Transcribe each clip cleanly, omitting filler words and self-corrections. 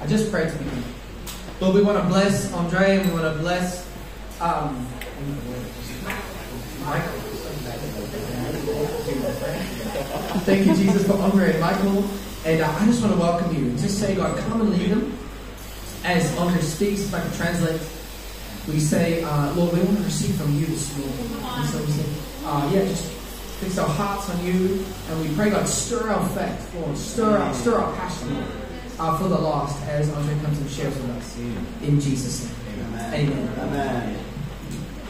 I just pray to begin. Lord, we want to bless Andre and we want to bless Michael. Thank you, Jesus, for Andre and Michael. And I just want to welcome you. Just say, God, come and lead them. As Andre speaks, if I can translate, we say, Lord, we want to receive from you this morning. And so we say, just fix our hearts on you. And we pray, God, stir our faith, Lord. Stir our passion, Lord, for the lost as Andre comes and shares with us. In Jesus' name. Amen. Amen.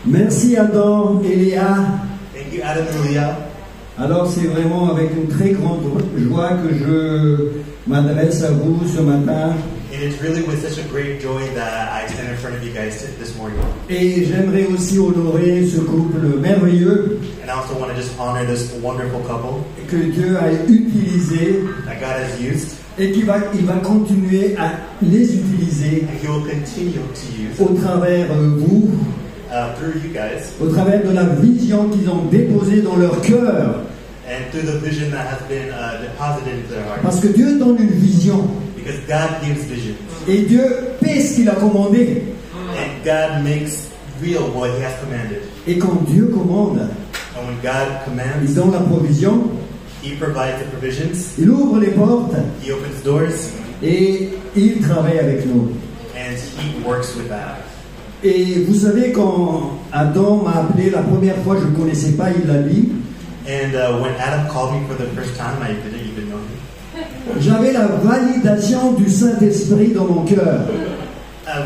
Merci Adam et Léa. Thank you, Adam and Leah. Alors c'est vraiment avec une très grande joie que je m'adresse à vous ce matin. And it's really with such a great joy that I stand in front of you guys this morning. Et j'aimerais aussi honorer ce couple merveilleux. And I also want to just honor this wonderful couple Que Dieu a utilisé that God has used. Et il va continuer à les utiliser. And He will continue to use. Au travers vous. Through you guys. Au travers de la vision qu'ils ont déposée dans leur cœur. And through the vision that has been deposited into their heart. Parce que Dieu donne une vision. Because God gives vision. Et Dieu paie ce qu'il a commandé. And God makes real what He has commanded. Et quand Dieu commande, and when God commands, il donne la provision. He provides the provisions. Il ouvre les portes. He opens doors. Et il travaille avec nous. And He works with that. Et vous savez, quand Adam m'a appelé la première fois, je ne connaissais pas, il l'a dit. And when Adam called me for the first time, I didn't even know him. J'avais la validation du Saint-Esprit dans mon cœur.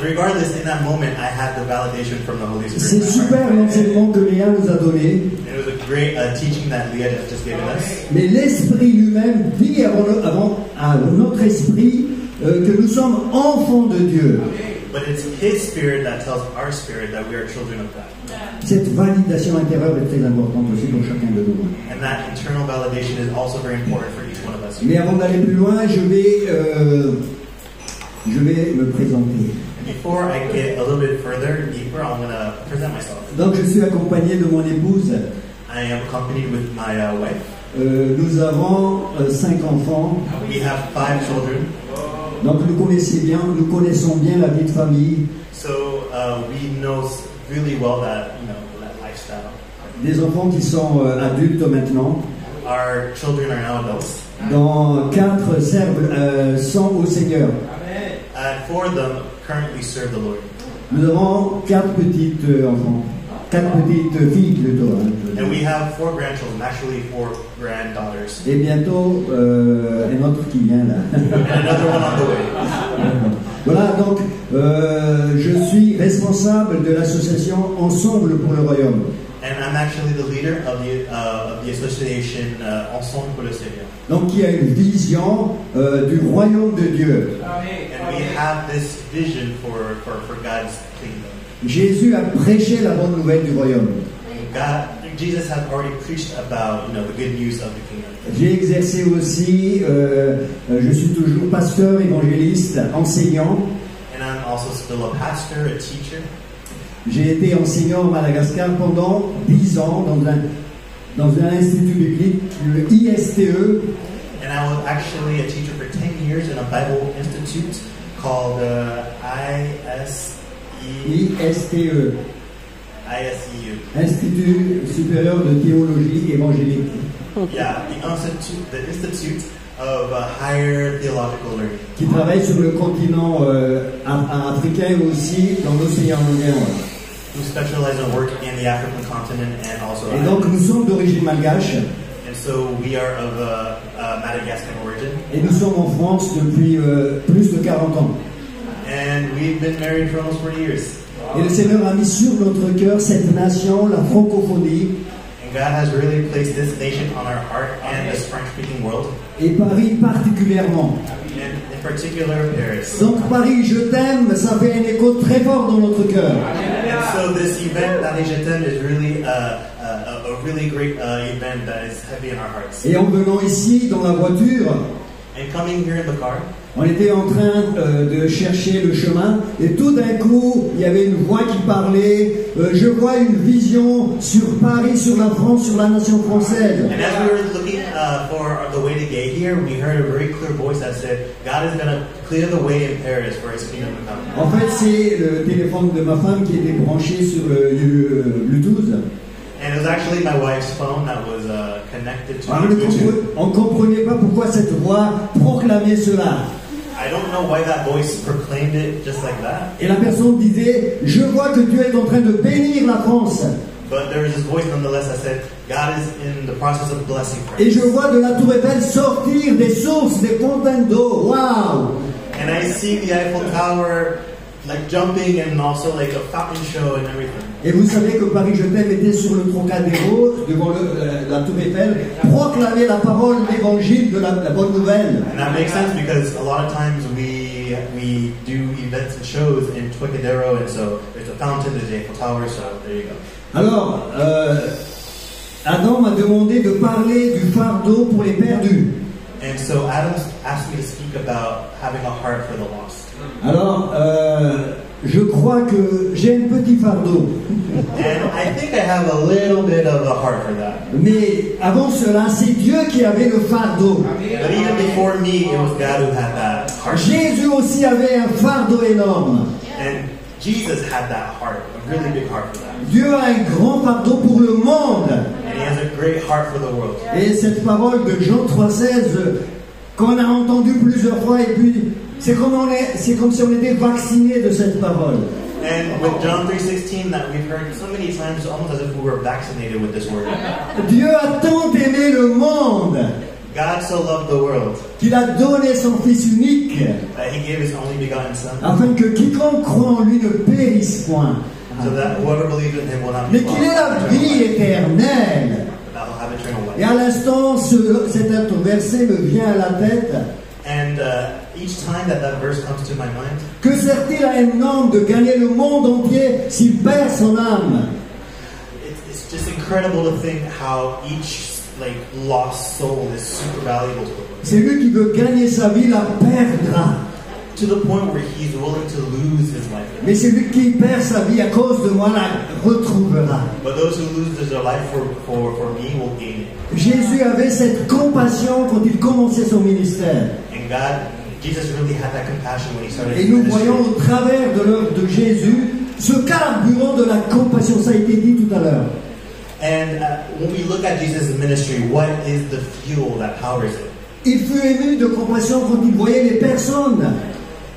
Regardless, in that moment, I had the validation from the Holy Spirit. C'est super l'enseignement que Léa nous a donné. And it was a great teaching that Leah has just given us. Mais l'Esprit lui-même dit à notre esprit que nous sommes enfants de Dieu. But it's His Spirit that tells our spirit that we are children of God. Cette validation intérieure est très importante aussi pour chacun de nous. And that internal validation is also very important for each one of us. Mais avant d'aller plus loin, je vais me présenter. And before I get a little bit further, deeper, I'm going to present myself. Donc je suis accompagné de mon épouse. I am accompanied with my wife. Nous avons 5 enfants. We have 5 children. Donc nous connaissons bien la vie de famille. So we know really well that that lifestyle. Des enfants qui sont adultes maintenant. Our children are now adults. Dont 4 sont au Seigneur. And 4 of them currently serve the Lord. Nous avons 4 petites enfants. 4 petites filles plutôt. And we have 4 grandchildren, actually 4 granddaughters. Et bientôt un autre qui vient là. And another one on the way. Voilà, donc je suis responsable de l'association Ensemble pour le Royaume. And I'm actually the leader of the association Ensemble pour le Seigneur. Donc qui a une vision du royaume de Dieu. And we have this vision for God's kingdom. Jésus a prêché la bonne nouvelle du royaume. Jesus has already preached about the good news of the kingdom. J'ai exercé aussi, je suis toujours pasteur, évangéliste, enseignant. And I'm also still a pastor, a teacher. J'ai été enseignant au Madagascar pendant 10 ans dans un institut biblique, le ISTE. And I was actually a teacher for 10 years in a Bible institute called ISTE. Institut supérieur de théologie évangélique. Yeah, the Institute of Higher Theological Learning. Qui travaille sur le continent africain et aussi dans l'océan Indien. Who specialize in work in the African continent and also. Et donc nous sommes d'origine malgache. And so we are of Madagascan origin. Et nous sommes en France depuis plus de 40 ans. And we've been married for almost 40 years. Et le Seigneur a mis sur notre cœur cette nation, la francophonie. And God has really placed this nation on our heart and this French-speaking world. Et Paris particulièrement. And in particular, Paris. Donc Paris, je t'aime, ça fait un écho très fort dans notre cœur. And so this event, Paris Je t'aime, is really a really great event that is heavy in our hearts. Et en venant ici dans la voiture, And coming here in the car, on était en train de chercher le chemin et tout d'un coup, il y avait une voix qui parlait. Je vois une vision sur Paris, sur la France, sur la nation française. and as we were looking for the way to get here, we heard a very clear voice that said, God is going to clear the way in Paris for His kingdom to come. En fait, c'est le téléphone de ma femme qui était branché sur le Bluetooth. And it was actually my wife's phone that was connected to Alors, Bluetooth. on ne comprenait pas pourquoi cette voix proclamait cela. I don't know why that voice proclaimed it just like that. Et la personne disait, je vois que Dieu est en train de bénir la France. But there was this voice nonetheless that said, God is in the process of blessing Et France. je vois de la Tour Eiffel sortir des sources, des fontaines d'eau. Waouh! And I see the Eiffel Tower like jumping and also like a fountain show and everything. Et vous savez que Paris Je t'aime était sur le Trocadéro, devant la Tour Eiffel, proclamer la parole, l'évangile de la bonne nouvelle. And that makes sense because a lot of times we do events and shows in Trocadero, and so there's a fountain, there's the Eiffel Tower, so there you go. Alors, Adam m'a demandé de parler du fardeau pour les perdus. And so Adam asked me to speak about having a heart for the lost. Alors, je crois que j'ai un petit fardeau. And I think I have a little bit of a heart for that. Mais avant cela, c'est Dieu qui avait le fardeau. But even before me, it was God who had that heart. Jésus aussi avait un fardeau énorme. And Jesus had that heart, a really big heart for that. Dieu a un grand fardeau pour le monde. And He has a great heart for the world. Et cette parole de Jean 3,16 qu'on a entendue plusieurs fois, et puis c'est comme si on était vacciné de cette parole. And with John 3:16 that we've heard so many times, almost as if we were vaccinated with this word. Dieu a tant aimé le monde God so loved the world qu'il a donné son Fils unique, that He gave His only begotten Son, afin que quiconque croit en lui ne périsse point, so that whoever believes in Him will not be mais lost, qu'il ait la vie éternelle. but that will have eternal Et life. à l'instant, cet verset me vient à la tête. And each time that verse comes to my mind, Que sert-il à un homme de gagner le monde entier s'il perd son âme? it's just incredible to think how each like lost soul is super valuable to the Lord. C'est lui qui veut gagner sa vie, la perdra. To the point where He's willing to lose His life. Mais celui qui perd sa vie à cause de moi la retrouvera. But those who lose their life for me will gain it. Jésus avait cette compassion quand il commençait son ministère. And Jesus really had that compassion when He started Et His nous ministry. voyons au travers de l'œuvre de Jésus ce carburant de la compassion. Ça a été dit tout à l'heure. And when we look at Jesus' ministry, what is the fuel that powers it? Il fut ému de compassion quand il voyait les personnes,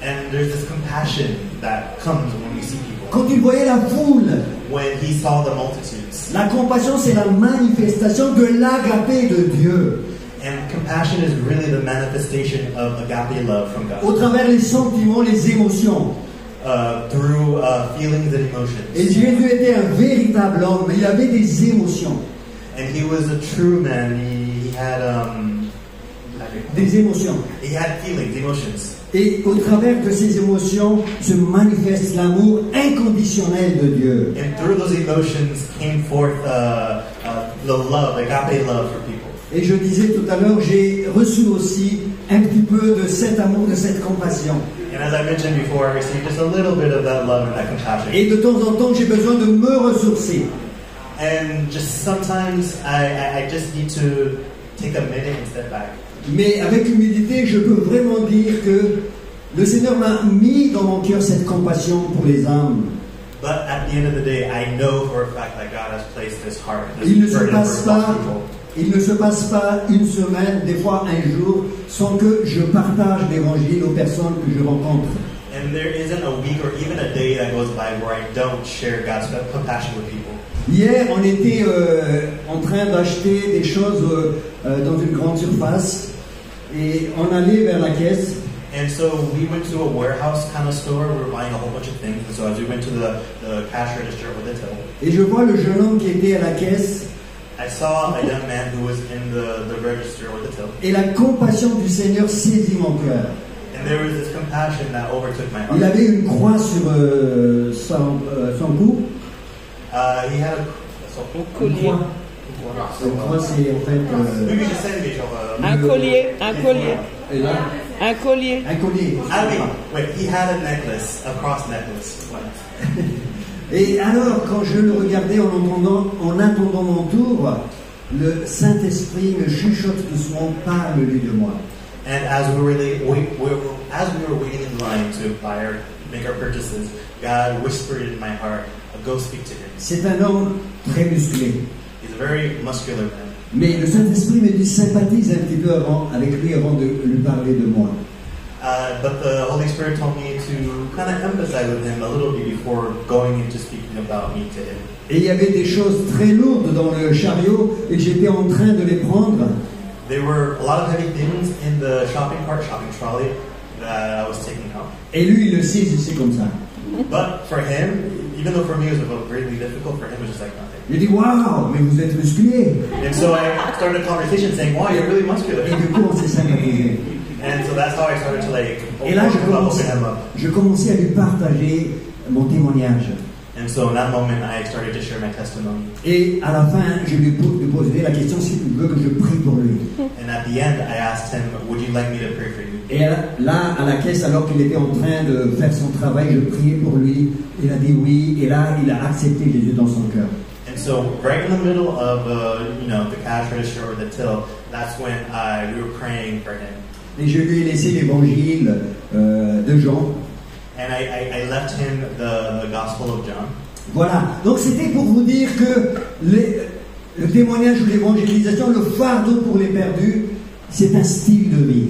And there's this compassion that comes when we see people. quand il voyait la foule. When He saw the multitudes. La compassion, c'est la manifestation de l'agapé de Dieu. And compassion is really the manifestation of agape love from Au God. travers les sentiments, les émotions. Through feelings and emotions. Et Jésus était un véritable homme, il avait des émotions. And He was a true man. He had Des émotions. he had feelings, emotions. Et au travers de ces émotions se manifeste l'amour inconditionnel de Dieu. And through those emotions came forth the love, agape love for people. Et je disais tout à l'heure, j'ai reçu aussi un petit peu de cet amour, de cette compassion. And as I mentioned before, I received just a little bit of that love and that compassion. Et de temps en temps, j'ai besoin de me ressourcer. And just sometimes I just need to take a minute and step back. Mais avec humilité, je peux vraiment dire que le Seigneur m'a mis dans mon cœur cette compassion pour les âmes. But at the end of the day, I know for a fact that God has placed this heart, this Il ne se burden passe for lost pas, people. il ne se passe pas une semaine, des fois un jour, sans que je partage l'évangile aux personnes que je rencontre. And there isn't a week or even a day that goes by where I don't share God's compassion with people. Hier, on était en train d'acheter des choses dans une grande surface et on allait vers la caisse. And so we went to a warehouse kind of store. We were buying a whole bunch of things. And so as we went to the cash register with the till, Et je vois le jeune homme qui était à la caisse I saw a young man who was in the register with the till. et la compassion du Seigneur saisit mon cœur. And there was this compassion that overtook my Il heart. avait une croix sur son cou. He had Une croix, c'est en fait maybe just send me, genre, Un collier, un collier. Et là, Un collier. un collier. I mean, wait, he had a necklace, a cross necklace. Et alors, quand je le regardais en attendant mon tour, le Saint-Esprit me chuchote doucement, parle-lui de moi. And as we were waiting in line to make our purchases, God whispered in my heart, "Go speak to him." C'est un homme très musclé. He's a very muscular man. Mais le Saint-Esprit me dit sympathise un petit peu avec lui avant de lui parler de moi. But the Holy Spirit told me to kind of empathize with him a little bit before going into speaking about me to him. Et il y avait des choses très lourdes dans le chariot et j'étais en train de les prendre. There were a lot of heavy things in the shopping trolley that I was taking out. Et lui, il le sait, c'est comme ça. But for him, even though for me it was really difficult, for him it was just like nothing. Il dit waouh, mais vous êtes musclé. And so I started a conversation saying, "Wow, you're really muscular." Et du coup, on s'est sympathisé. And so that's how I started to like Et là, open him up. je commençais à lui partager mon témoignage. And so in that moment, I started to share my testimony. Et à la fin, je lui posais la question s'il veut que je prie pour lui. And at the end, I asked him, "Would you like me to pray for you?" Et là, à la caisse, alors qu'il était en train de faire son travail, je priais pour lui. Il a dit oui. Et là, il a accepté Jésus dans son cœur. And so right in the middle of the cash register or the till, that's when we were praying for him. Et je lui ai laissé l'évangile de Jean. And I left him the Gospel of John. Voilà. Donc c'était pour vous dire que le témoignage ou l'évangélisation, le fardeau pour les perdus, c'est un style de vie.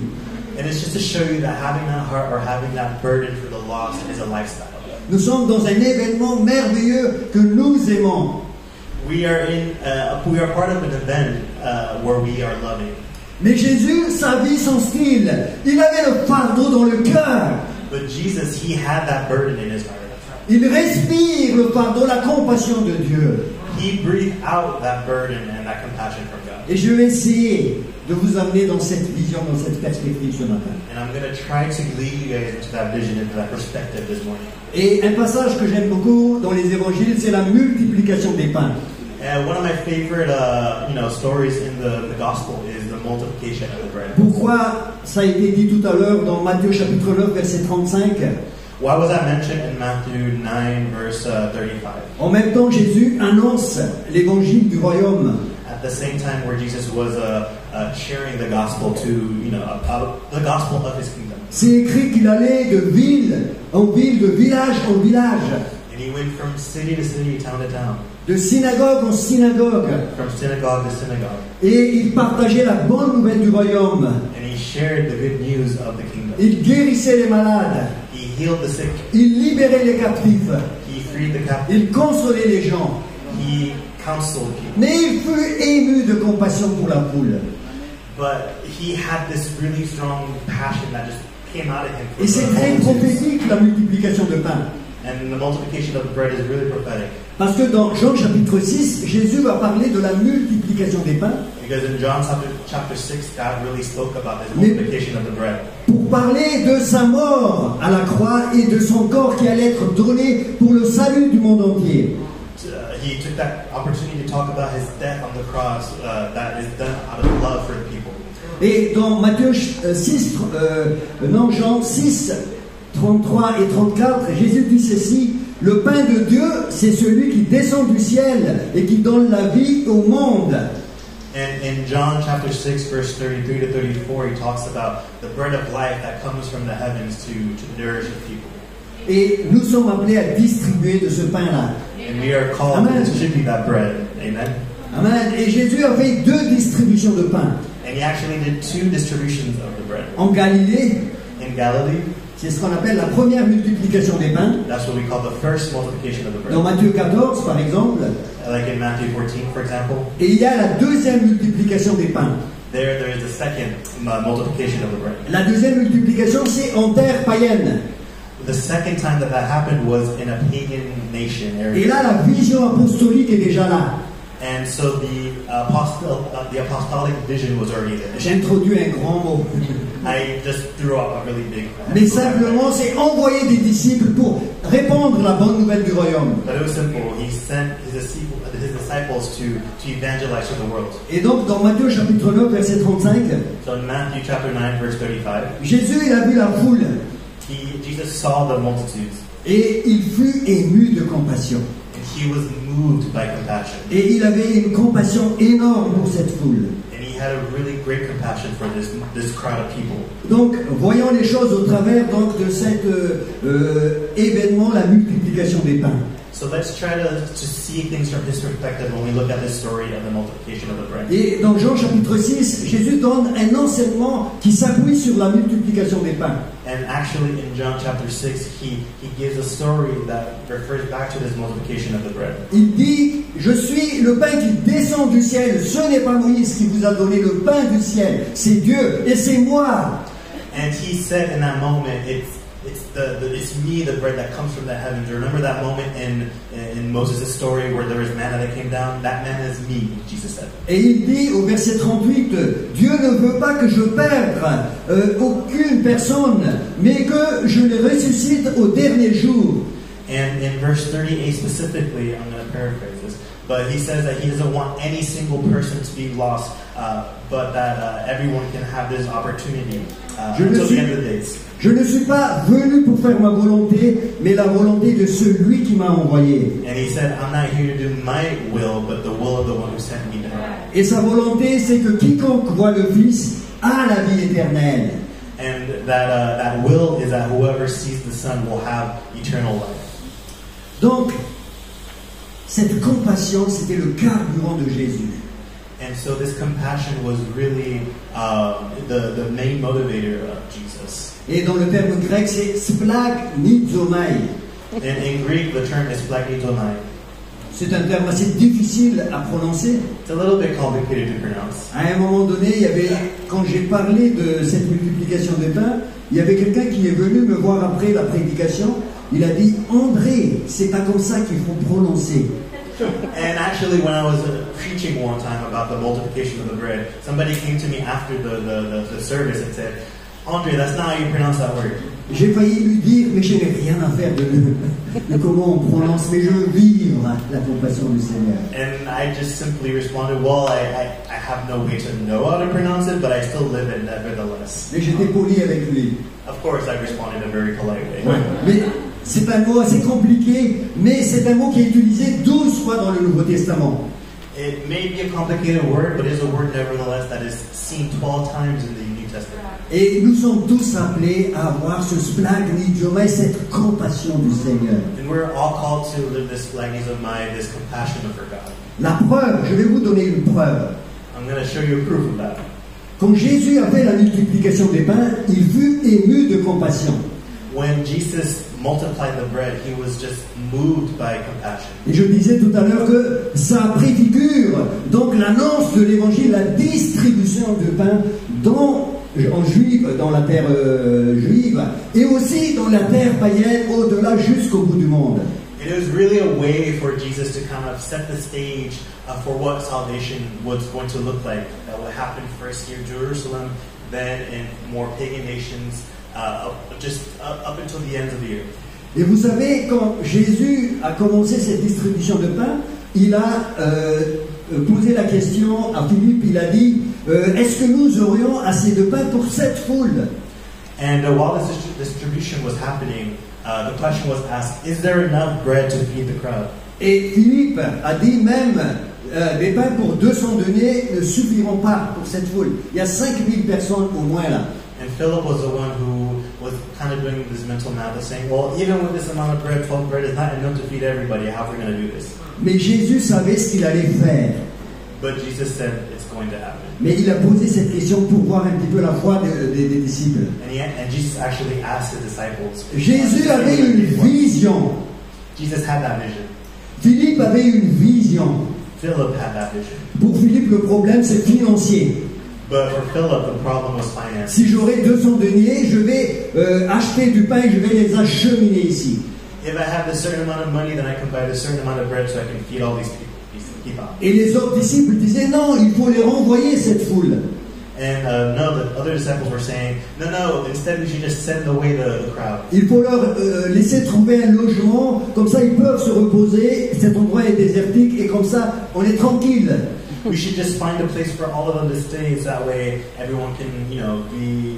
And it's just to show you that having that heart or having that burden for the lost is a lifestyle. Nous sommes dans un événement merveilleux que nous aimons. We are part of an event where we are loving. Mais Jésus, sa vie, son style, il avait le fardeau dans le cœur. But Jesus, he had that burden in his heart. Il respire le fardeau, la compassion de Dieu. He breathed out that burden and that compassion from God. Et je vais essayer de vous amener dans cette vision, dans cette perspective ce matin. And I'm going to try to lead you guys into that vision, into that perspective this morning. Et un passage que j'aime beaucoup dans les évangiles, c'est la multiplication des pains. And one of my favorite, stories in the gospel is the multiplication of the bread. Pourquoi ça a été dit tout à l'heure dans Matthieu chapitre 9, verset 35? Why was that mentioned in Matthew 9, verse 35? En même temps, Jésus annonce l'évangile du royaume. At the same time, where Jesus was sharing the gospel to, the gospel of his kingdom. C'est écrit qu'il allait de ville en ville, de village en village, And he went from city to city, town to town, de synagogue en synagogue, from synagogue to synagogue. et il partageait la bonne nouvelle du royaume. And he shared the good news of the kingdom. Il guérissait les malades, He healed the sick. il libérait les captifs, He freed the captive. il consolait les gens. He counseled people. Mais il fut ému de compassion pour la foule. But he had this really strong passion that just came out of him. Et c'est très prophétique, la multiplication de pain. And the multiplication of the bread is really prophetic. Parce que dans Jean chapitre 6, Jésus va parler de la multiplication des pains Because in John chapter 6, God really spoke about this multiplication of the bread. pour parler de sa mort à la croix et de son corps qui allait être donné pour le salut du monde entier. He took that opportunity to talk about his death on the cross that is done out of love for the people. Et dans Jean 6, 33 et 34, Jésus dit ceci: le pain de Dieu, c'est celui qui descend du ciel et qui donne la vie au monde. And in John chapter 6, verse 33 to 34, he talks about the bread of life that comes from the heavens to nourish the people. Et nous sommes appelés à distribuer de ce pain-là. And we are called to distribute that bread. Amen. Amen. Et Jésus a fait 2 distributions de pain. And he actually did 2 distributions of the bread. En Galilée, In Galilee, c'est ce qu'on appelle la première multiplication des pains. that's what we call the first multiplication of the bread. Dans Matthieu 14, par exemple. Like in Matthew 14, for example. Et il y a la deuxième multiplication des pains. There is the second multiplication of the bread. La deuxième multiplication, c'est en terre païenne. The second time that happened was in a pagan nation area. Et là, la vision apostolique est déjà là. And so the apostolic vision was already there. J'introduis un grand mot. I just threw up a really big. Mais simplement, c'est envoyer des disciples pour répandre la bonne nouvelle du royaume. But it was simple. He sent his disciples disciples to evangelize to the world. Et donc dans Matthieu chapitre 9 verset 35, So in Matthew chapter 9, verse 35, Jésus il a vu la foule Jesus saw the multitudes, et il fut ému de compassion. and he was moved by compassion. Et il avait une compassion énorme pour cette foule. And he had a really great compassion for this crowd of people. Donc, voyons les choses au travers donc, de cet événement, la multiplication des pains. So let's try to see things from his perspective when we look at this story of the multiplication of the bread. Et dans Jean chapitre 6, Jésus donne un enseignement qui s'appuie sur la multiplication des pains. And actually in John chapter 6, he gives a story that refers back to this multiplication of the bread. Il dit, je suis le pain qui descend du ciel. Ce n'est pas Moïse qui vous a donné le pain du ciel, c'est Dieu et c'est moi. And he said in that moment, it's me, the bread that comes from the heavens. Remember that moment in Moses' story where there was manna that came down? That manna is me, Jesus said. Et il dit au verset 38, Dieu ne veut pas que je perde aucune personne, mais que je les ressuscite au dernier jour. And in verse 38 specifically, I'm going to paraphrase this, but he says that he doesn't want any single person to be lost, but that everyone can have this opportunity until the end of the days. Je ne suis pas venu pour faire ma volonté, mais la volonté de celui qui m'a envoyé. And he said, I'm not here to do my will, but the will of the one who sent me down. Et sa volonté, c'est que quiconque voit le Fils a la vie éternelle. And that will is that whoever sees the Son will have eternal life. Donc, cette compassion, c'était le carburant de Jésus. And so this compassion was really the main motivator of Jesus. Et dans le terme grec, c'est splagnitzomai. And in Greek, the term is splagnitzomai. C'est un terme assez difficile à prononcer. It's a little bit complicated to pronounce. À un moment donné, il y avait, quand j'ai parlé de cette multiplication des pains, il y avait quelqu'un qui est venu me voir après la prédication. Il a dit, André, c'est pas comme ça qu'il faut prononcer. And actually, when I was preaching one time about the multiplication of the bread, somebody came to me after the service and said, Andre, that's not how you pronounce that word. J'ai failli lui dire, mais je n'ai rien à faire de comment on prononce, mais je veux vivre la compassion du Seigneur. And I just simply responded, well, I have no way to know how to pronounce it, but I still live it nevertheless. Mais j'étais poli avec lui. Of course, I responded in a very polite way. Ouais. Mais c'est un mot assez compliqué, mais c'est un mot qui est utilisé 12 fois dans le Nouveau Testament. It may be a complicated word, but it is a word nevertheless that is seen 12 times in the New Testament. Et nous sommes tous appelés à avoir ce splagnitzomai, cette compassion du Seigneur. And we're all called to live this splagnitzomai, this compassion for God. La preuve, je vais vous donner une preuve. I'm going to show you a proof of that. Quand Jésus a fait la multiplication des pains, il fut ému de compassion. When Jesus multiplied the bread, he was just moved by compassion. Et je disais tout à l'heure que ça préfigure donc l'annonce de l'évangile, la distribution de pain en juif, dans la terre juive, et aussi dans la terre païenne, au-delà jusqu'au bout du monde. It was really a way for Jesus to kind of set the stage for what salvation was going to look like. That would happen first here in Jerusalem, then in more pagan nations, up until the ends of the earth. Et vous savez, quand Jésus a commencé cette distribution de pain, il a posé la question à Philippe, il a dit, est-ce que nous aurions assez de pain pour cette foule? And while this distribution was happening, the question was asked, is there enough bread to feed the crowd? Et Philippe a dit même, des pains pour 200 deniers ne suffiront pas pour cette foule. Il y a 5000 personnes au moins là. And Philip was the one who was kind of doing this mental math of saying, well, even with this amount of bread, 12 bread is not enough to feed everybody. How are we going to do this? Mais Jésus savait ce qu'il allait faire. But Jesus said it's going to happen. Mais il a posé cette question pour voir un petit peu la foi des disciples. And Jesus actually asked his disciples. Jésus avait une vision. Jesus had that vision. Philippe avait une vision. Philip had that vision. Pour Philippe, le problème, c'est financier. But for Philip, the problem was finance. Si j'aurais 200 deniers, je vais acheter du pain et je vais les acheminer ici. If I have a certain amount of money, then I can buy a certain amount of bread so I can feed all these people. Et les autres disciples disaient non, il faut les renvoyer cette foule. And no, the other disciples were saying, no, instead we should just send away the crowd. Il faut leur laisser trouver un logement, comme ça ils peuvent se reposer, cet endroit est désertique et comme ça on est tranquille. We should just find a place for all of them to stay, so that way everyone can, be,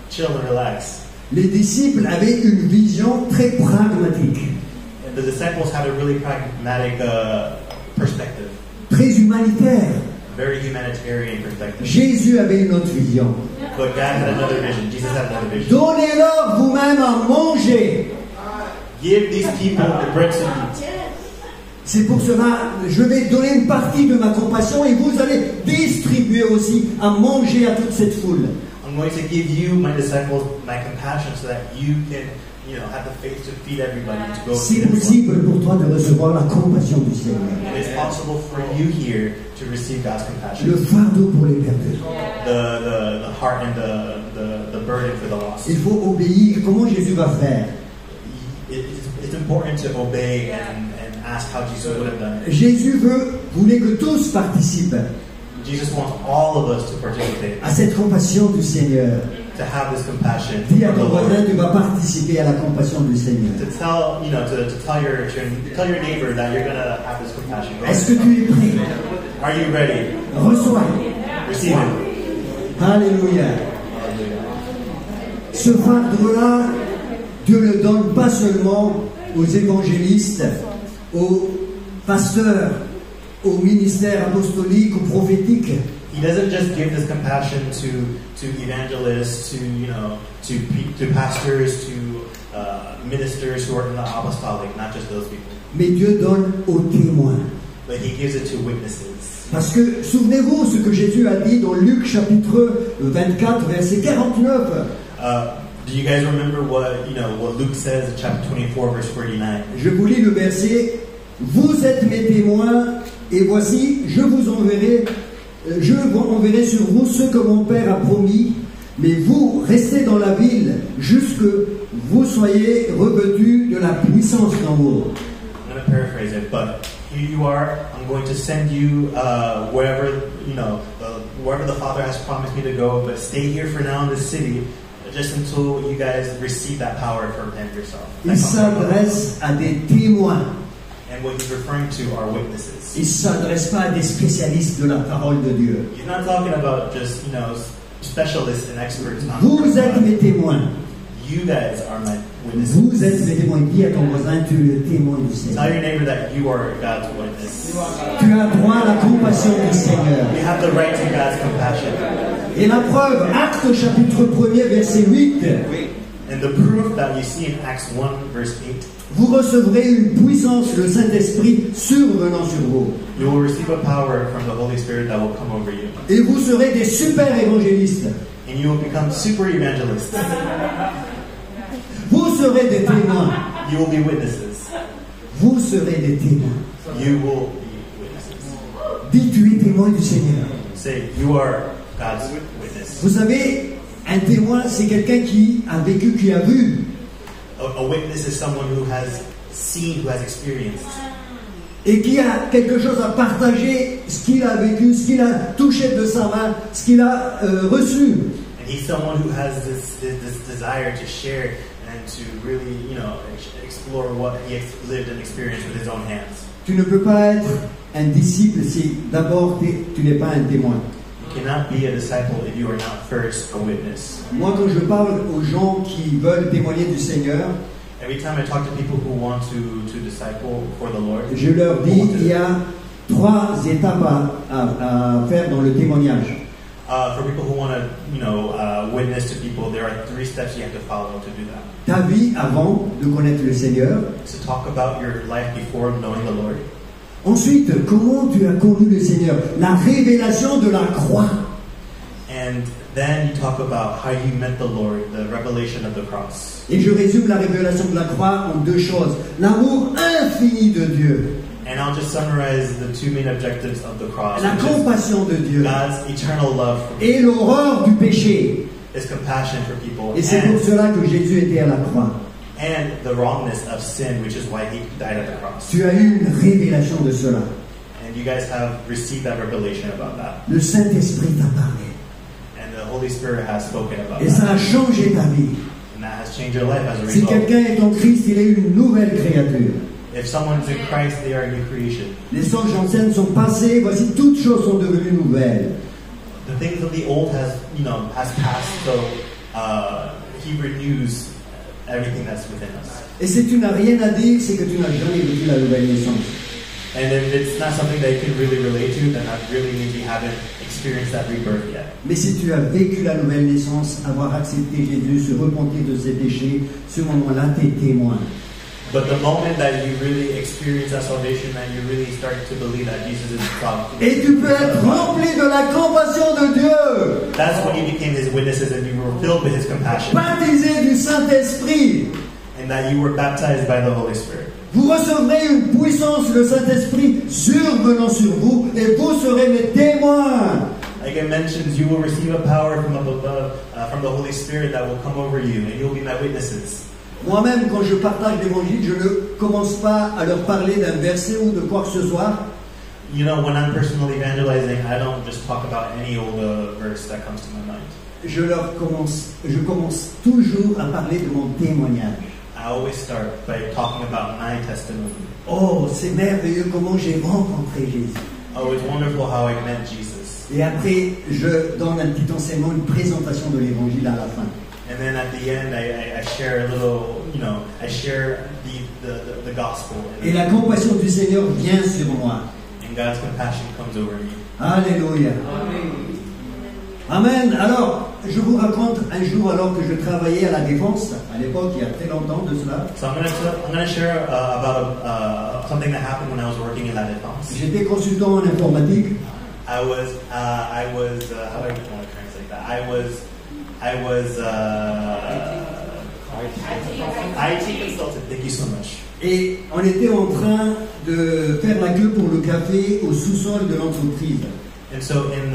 chill and relax. Les disciples avaient une vision très pragmatique, And the disciples had a really pragmatic perspective, très humanitaire. very humanitarian perspective. Jésus avait une autre vision. But God had another vision. Jesus had another vision. Donnez-leur vous-même à manger. Give these people the bread to eat. C'est pour cela, je vais donner une partie de ma compassion et vous allez distribuer aussi à manger à toute cette foule. I'm going to give you, my disciples, my compassion so that you can, have the faith to feed everybody, to go C'est feed everyone. possible pour toi de recevoir la compassion du Seigneur. It is possible for you here to receive God's compassion. Le fardeau pour les perdus. The heart and the burden for the lost. Il faut obéir. Comment Jésus va faire? It's important to obey and ask how Jesus would have done it. Jésus voulait que tous participent Jesus wants all of us to participate, à cette compassion du Seigneur. to have this compassion Dis à for the ton voisin, Lord. tu vas participer à la compassion du Seigneur. To tell your neighbor that you're gonna have this compassion. Go Est-ce que ahead. tu es prêt? Are you ready? Reçois. Receive it. Alléluia. Ce fardeau-là, Dieu ne le donne pas seulement aux évangélistes, aux pasteurs, au ministère apostolique, au prophétique. He doesn't just give this compassion to evangelists, to pastors, to ministers who are in the apostolic, not just those people. Mais Dieu donne aux témoins. But he gives it to witnesses. Parce que, souvenez-vous ce que Jésus a dit dans Luc chapitre 24, verset 49. Do you guys remember what Luke says in chapter 24, verse 49? Je vous lis le verset. Vous êtes mes témoins, et voici, je vous enverrai sur vous ce que mon Père a promis, mais vous restez dans la ville jusque vous soyez revêtus de la puissance d'en haut. I'm going to paraphrase it, but here you are. I'm going to send you wherever the Father has promised me to go, but stay here for now in this city, just until you guys receive that power from Him yourself. Il s'adresse à des témoins. And what he's referring to are witnesses. Il ne s'adresse pas à des spécialistes de la parole de Dieu. He's not talking about just, specialists and experts. Vous êtes mes témoins. You guys are my witnesses. Vous êtes mes témoins. Dis à ton voisin, tu es le témoin du Tell Seigneur. your neighbor that you are God's witness. Tu as droit à la compassion du Seigneur. You have the right to God's compassion. Et la preuve, Actes chapitre 1er, verset 8. And the proof that you see in Acts 1, verse 8, Vous recevrez une puissance, le Saint-Esprit, survenant sur vous. you will receive a power from the Holy Spirit that will come over you. Et vous serez des super évangélistes. And you will become super evangelists. Vous serez des témoins. You will be witnesses. Vous serez des témoins. You will be witnesses. Dis, tu es témoin du Seigneur. Say, you are God's witness. Vous savez, un témoin, c'est quelqu'un qui a vécu, qui a vu. A witness is someone who has seen, who has experienced. Et qui a quelque chose à partager, ce qu'il a vécu, ce qu'il a touché de sa main, ce qu'il a reçu. And he's someone who has this desire to share and to really, explore what he lived and experienced with his own hands. Tu ne peux pas être un disciple si d'abord tu n'es pas un témoin. You cannot be a disciple if you are not first a witness. Moi, quand je parle aux gens qui veulent témoigner du Seigneur, Every time I talk to people who want to disciple for the Lord, je leur dis il y a 3 étapes à faire dans le témoignage. for people who want to, witness to people, there are 3 steps you have to follow to do that. Ta vie avant de connaître le Seigneur. To talk about your life before knowing the Lord. Ensuite, comment tu as connu le Seigneur? La révélation de la croix. And then you talk about how you met the Lord, the revelation of the cross. Et je résume la révélation de la croix en 2 choses. L'amour infini de Dieu. And I'll just summarize the 2 main objectives of the cross. La Which is compassion de Dieu. God's eternal love for Et l'horreur du péché. His compassion for people. Et c'est pour cela que Jésus était à la croix. And the wrongness of sin, which is why he died at the cross. Tu as eu une révélation de cela. And you guys have received that revelation about that. Le Saint-Esprit t'a parlé. Holy Spirit has spoken about Et ça that. a changé ta vie. And that has changed your life as a Si result. quelqu'un est en Christ, il est une nouvelle créature. If someone's in Christ, they are a new creation. Les songes anciennes sont passées, voici toutes choses sont devenues nouvelles. The things of the old has passed, so He renews everything that's within us. Et si tu n'as rien à dire, c'est que tu n'as jamais vécu la nouvelle naissance. And if it's not something that you can really relate to, then that really means you haven't experienced that rebirth yet. Mais si tu as vécu la nouvelle naissance, avoir accepté Jésus, se repentir de ses péchés, ce moment-là, tu es témoin. But the moment that you really experience that salvation, that you really start to believe that Jesus is God. Et tu peux être rempli de la compassion de Dieu, That's when you became His witnesses and you were filled with His compassion. baptisé du Saint-Esprit. And that you were baptized by the Holy Spirit. Vous recevrez une puissance, le Saint-Esprit, survenant sur vous, et vous serez mes témoins. Like it mentions, you will receive a power from up above, from the Holy Spirit that will come over you, and you'll be my witnesses. Moi-même, quand je partage l'évangile, je ne commence pas à leur parler d'un verset ou de quoi que ce soit. You know, when I'm personally evangelizing, I don't just talk about any old verse that comes to my mind. Je commence toujours à parler de mon témoignage. I always start by talking about my testimony. Oh, c'est merveilleux comment j'ai rencontré Jésus. Oh, it's wonderful how I met Jesus. Et après, je donne un petit enseignement, une présentation de l'évangile à la fin. And then at the end, I share a little, I share the gospel. Et la compassion du Seigneur vient sur moi. And God's compassion comes over me. Alléluia. Amen. Alors, je vous raconte un jour alors que je travaillais à la Défense, à l'époque, il y a très longtemps de cela. So I'm going to share about something that happened when I was working in La Défense. J'étais consultant en informatique. I was how do I want to translate that? I was IT consultant. Thank you so much. Et on était en train de faire la queue pour le café au sous-sol de l'entreprise. And so in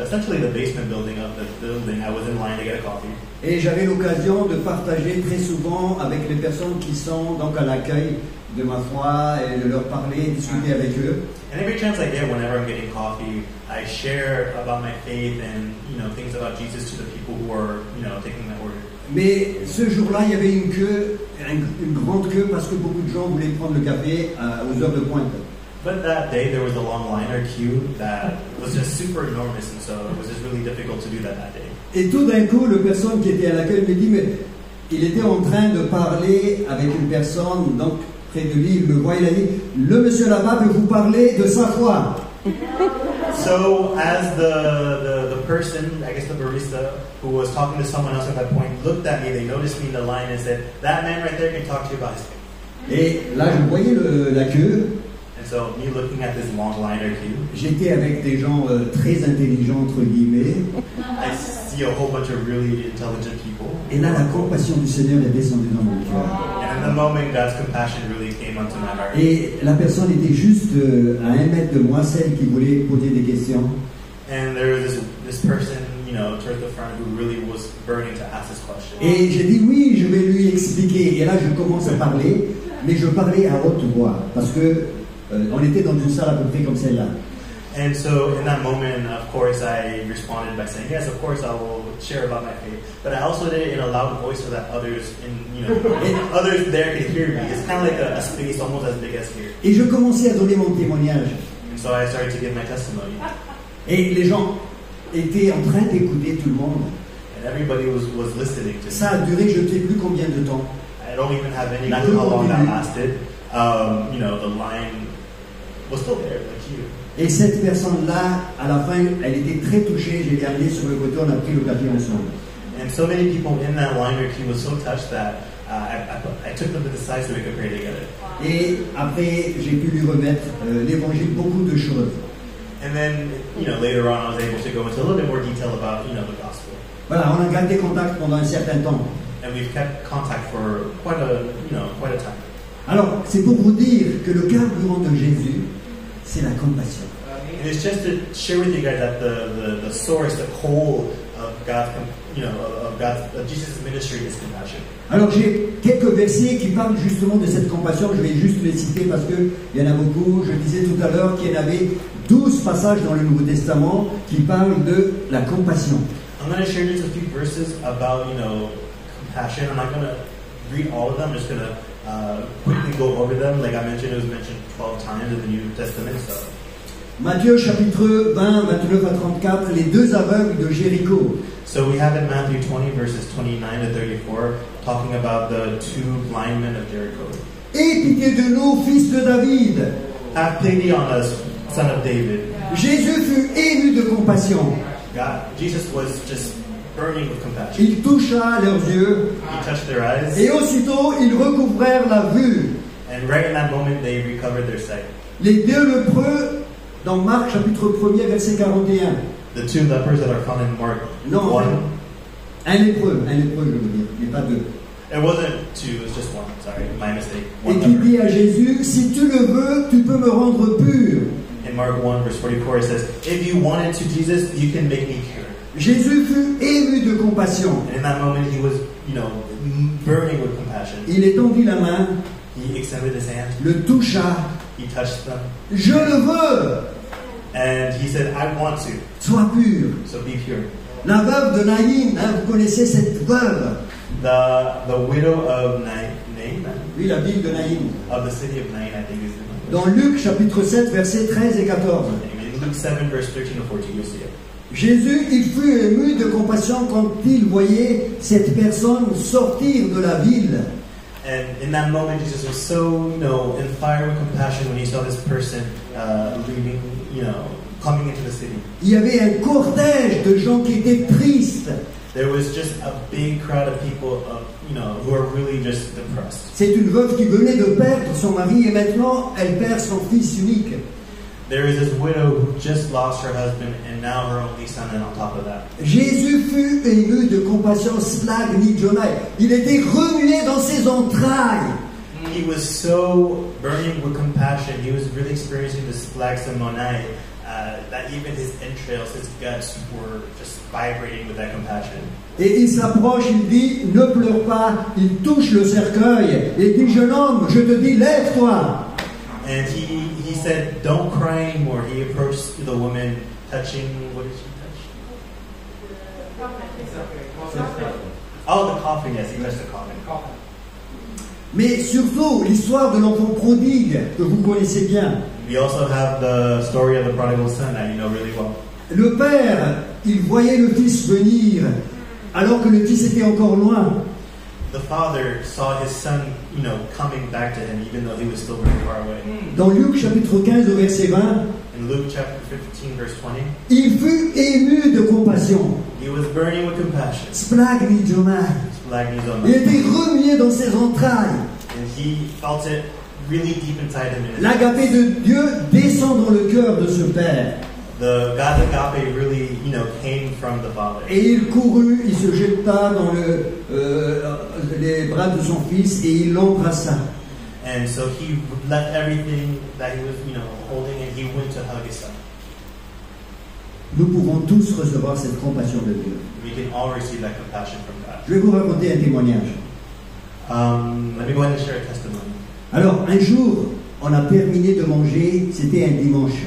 essentially the basement building of the building, I was in line to get a coffee. Et j'avais l'occasion de partager très souvent avec les personnes qui sont donc à l'accueil de ma foi et de leur parler, discuter avec eux. And every chance I get, whenever I'm getting coffee, I share about my faith and things about Jesus to the people who are taking my order. Mais ce jour-là, il y avait une queue, une grande queue, parce que beaucoup de gens voulaient prendre le café aux heures de pointe. But that day there was a long line or queue that was just super enormous, and so it was just really difficult to do that day. Et tout d'un coup, la personne qui était à l'accueil me dit, mais il était en train de parler avec une personne, donc près de lui, il me voit, il a dit, le monsieur là-bas peut vous parler de sa foi. So as the person, I guess the barista, who was talking to someone else at that point, looked at me, they noticed me in the line and said, that man right there can talk to you about his faith. Et là, je voyais la queue. And so me looking at this long line or queue, J'étais avec des gens très intelligents, entre guillemets. I see a whole bunch of really intelligent people. Et là, la compassion du Seigneur est descendue dans mon cœur. And in the moment, God's compassion really came onto my heart. Et la personne était juste à 1 mètre de moi, celle qui voulait poser des questions. And there was this person, towards the front who really was burning to ask this question. Et j'ai dit oui, je vais lui expliquer. Et là, je commence à parler, mais je parlais à haute voix, parce que on était dans une salle à peu près comme celle-là. And so in that moment, of course, I responded by saying, yes, of course, I will share about my faith. But I also did it in a loud voice so that others, others there could hear me. It's kind of like a space almost as big as here. Et je commençais à donner mon témoignage. And so I started to give my testimony. Et les gens étaient en train d'écouter tout le monde. And everybody was listening to Ça a me. duré je ne sais plus combien de temps. I don't even have any clue how long that lasted. The line was still there, like you. Et cette personne-là, à la fin, elle était très touchée. Je l'ai amenée sur le côté, on a pris le café ensemble. And so many people in that line or queue was so touched that I took them to the side so we could pray together. Et après, j'ai pu lui remettre l'évangile, beaucoup de choses. And then, later on, I was able to go into a little bit more detail about, the gospel. Voilà, on a gardé contact pendant un certain temps. And we've kept contact for quite a time. Alors, c'est pour vous dire que le carburant de Jésus, c'est la compassion. And it's just to share with you guys that the source, the whole of God's, of Jesus' ministry is compassion. Alors, j'ai quelques versets qui parlent justement de cette compassion. Je vais juste les citer parce qu'il y en a beaucoup. Je disais tout à l'heure qu'il y en avait 12 passages dans le Nouveau Testament qui parlent de la compassion. I'm going to share just a few verses about, compassion. I'm not going to read all of them. I'm just going to quickly go over them. Like I mentioned, it was mentioned 12 times in the New Testament. So. Matthieu chapitre 20, 29 à 34, les deux aveugles de Jéricho. So we have in Matthew 20 verses 29 to 34 talking about the two blind men of Jericho. Aie pitié de nous, fils de David. Have pity on us, son of David. Jésus fut ému de compassion. Jesus was just burning with compassion. Il toucha leurs yeux. He touched their eyes. Et aussitôt, ils recouvrèrent la vue. And right in that moment, they recovered their sight. Les deux lépreux, dans Marc chapitre 1er, verset 41. The two lepers that are found in Mark 1. Un lépreux, je veux dire, il n'y a pas deux. It wasn't two, it was just one. Sorry, my mistake. Et qui dit à Jésus, si tu le veux, tu peux me rendre pur. In Mark 1 verse 44 it says, if you wanted to, Jesus, you can make me pure. Jésus fut ému de compassion. And in that moment he was, burning with compassion. Il étendit la main, He extended his hand. le toucha. He touched them. Je le veux, And he said, I want to. sois pur. So be pure. La veuve de Naïm, vous connaissez cette veuve? The widow of Nain, Oui, la ville de Naïm. of the city of Nain, I think is the name. Dans Luc chapitre 7, versets 13 et 14. In Luke 7 verse 13 to 14, you'll see it. Jésus, il fut ému de compassion quand il voyait cette personne sortir de la ville. And in that moment, Jesus was so, in fire with compassion when he saw this person leaving, coming into the city. Il y avait un cortège de gens qui étaient tristes. There was just a big crowd of people, who are really just depressed. C'est une veuve qui venait de perdre son mari et maintenant elle perd son fils unique. There is this widow who just lost her husband and now her only son, and on top of that. Jésus fut ému de compassion, slag ni jonai. Il était remué dans ses entrailles. He was so burning with compassion. He was really experiencing this splagsamonai, that even his entrails, his guts were just vibrating with that compassion. Et il s'approche, il dit, ne pleure pas. Il touche le cercueil et dit, jeune homme, je te dis, lève-toi. And he said, don't cry anymore. He approached the woman, touching, what did she touch? Oh, the coffin, yes, he touched the coffin. Mais surtout, l'histoire de l'enfant prodigue, que vous connaissez bien. We also have the story of the prodigal son that you know really well. Le père, il voyait le fils venir, alors que le fils était encore loin. The father saw his son, coming back to him, even though he was still very far away. Dans Luc chapitre 15 au verset 20, In Luke chapter 15, verse 20, il fut ému de compassion. he was burning with compassion. Splag ni jonai. Il était remué dans ses entrailles. And he felt it really deep inside him. L'agapé de Dieu descend dans le cœur de ce père. The God agape really, came from the Father. Et il courut, il se jeta dans les bras de son fils et il l'embrassa. And so he left everything that he was, holding, and he went to hug his son. Nous pouvons tous recevoir cette compassion de Dieu. We can all receive that compassion from God. Je vais vous raconter un témoignage. Let me go ahead and share a testimony. Alors, un jour, on a terminé de manger, c'était un dimanche.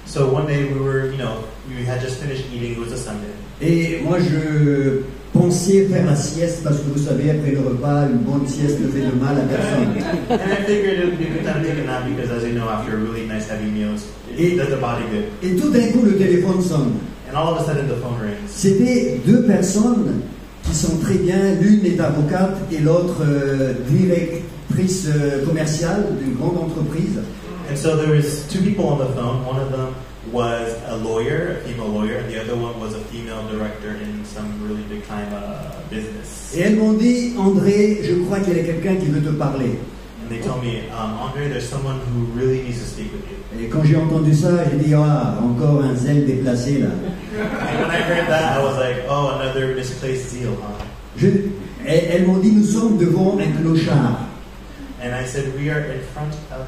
So one day we had just finished eating, it was a Sunday. Et moi, je pensais faire la sieste parce que vous savez, après le repas, une bonne sieste ne fait de mal à personne. And I figured it would be a good time to take a nap because, as you know, after a really nice heavy meal, it does the body good. Et tout d'un coup, le téléphone sonne. And all of a sudden, the phone rings. C'était deux personnes qui sont très bien. L'une est avocate et l'autre directrice commerciale d'une grande entreprise. And so there was two people on the phone. One of them was a lawyer, a female lawyer, and the other one was a female director in some really big time business. Et elles m'ont dit, André, je crois qu'il y a quelqu'un qui veut te parler. And they told me, Andre, there's someone who really needs to speak with you. Et quand j'ai entendu ça, j'ai dit, ah, encore un zèle déplacé là. And when I heard that, I was like, oh, another misplaced zeal, huh? Elles m'ont dit, nous sommes devant un clochard. And I said, we are in front of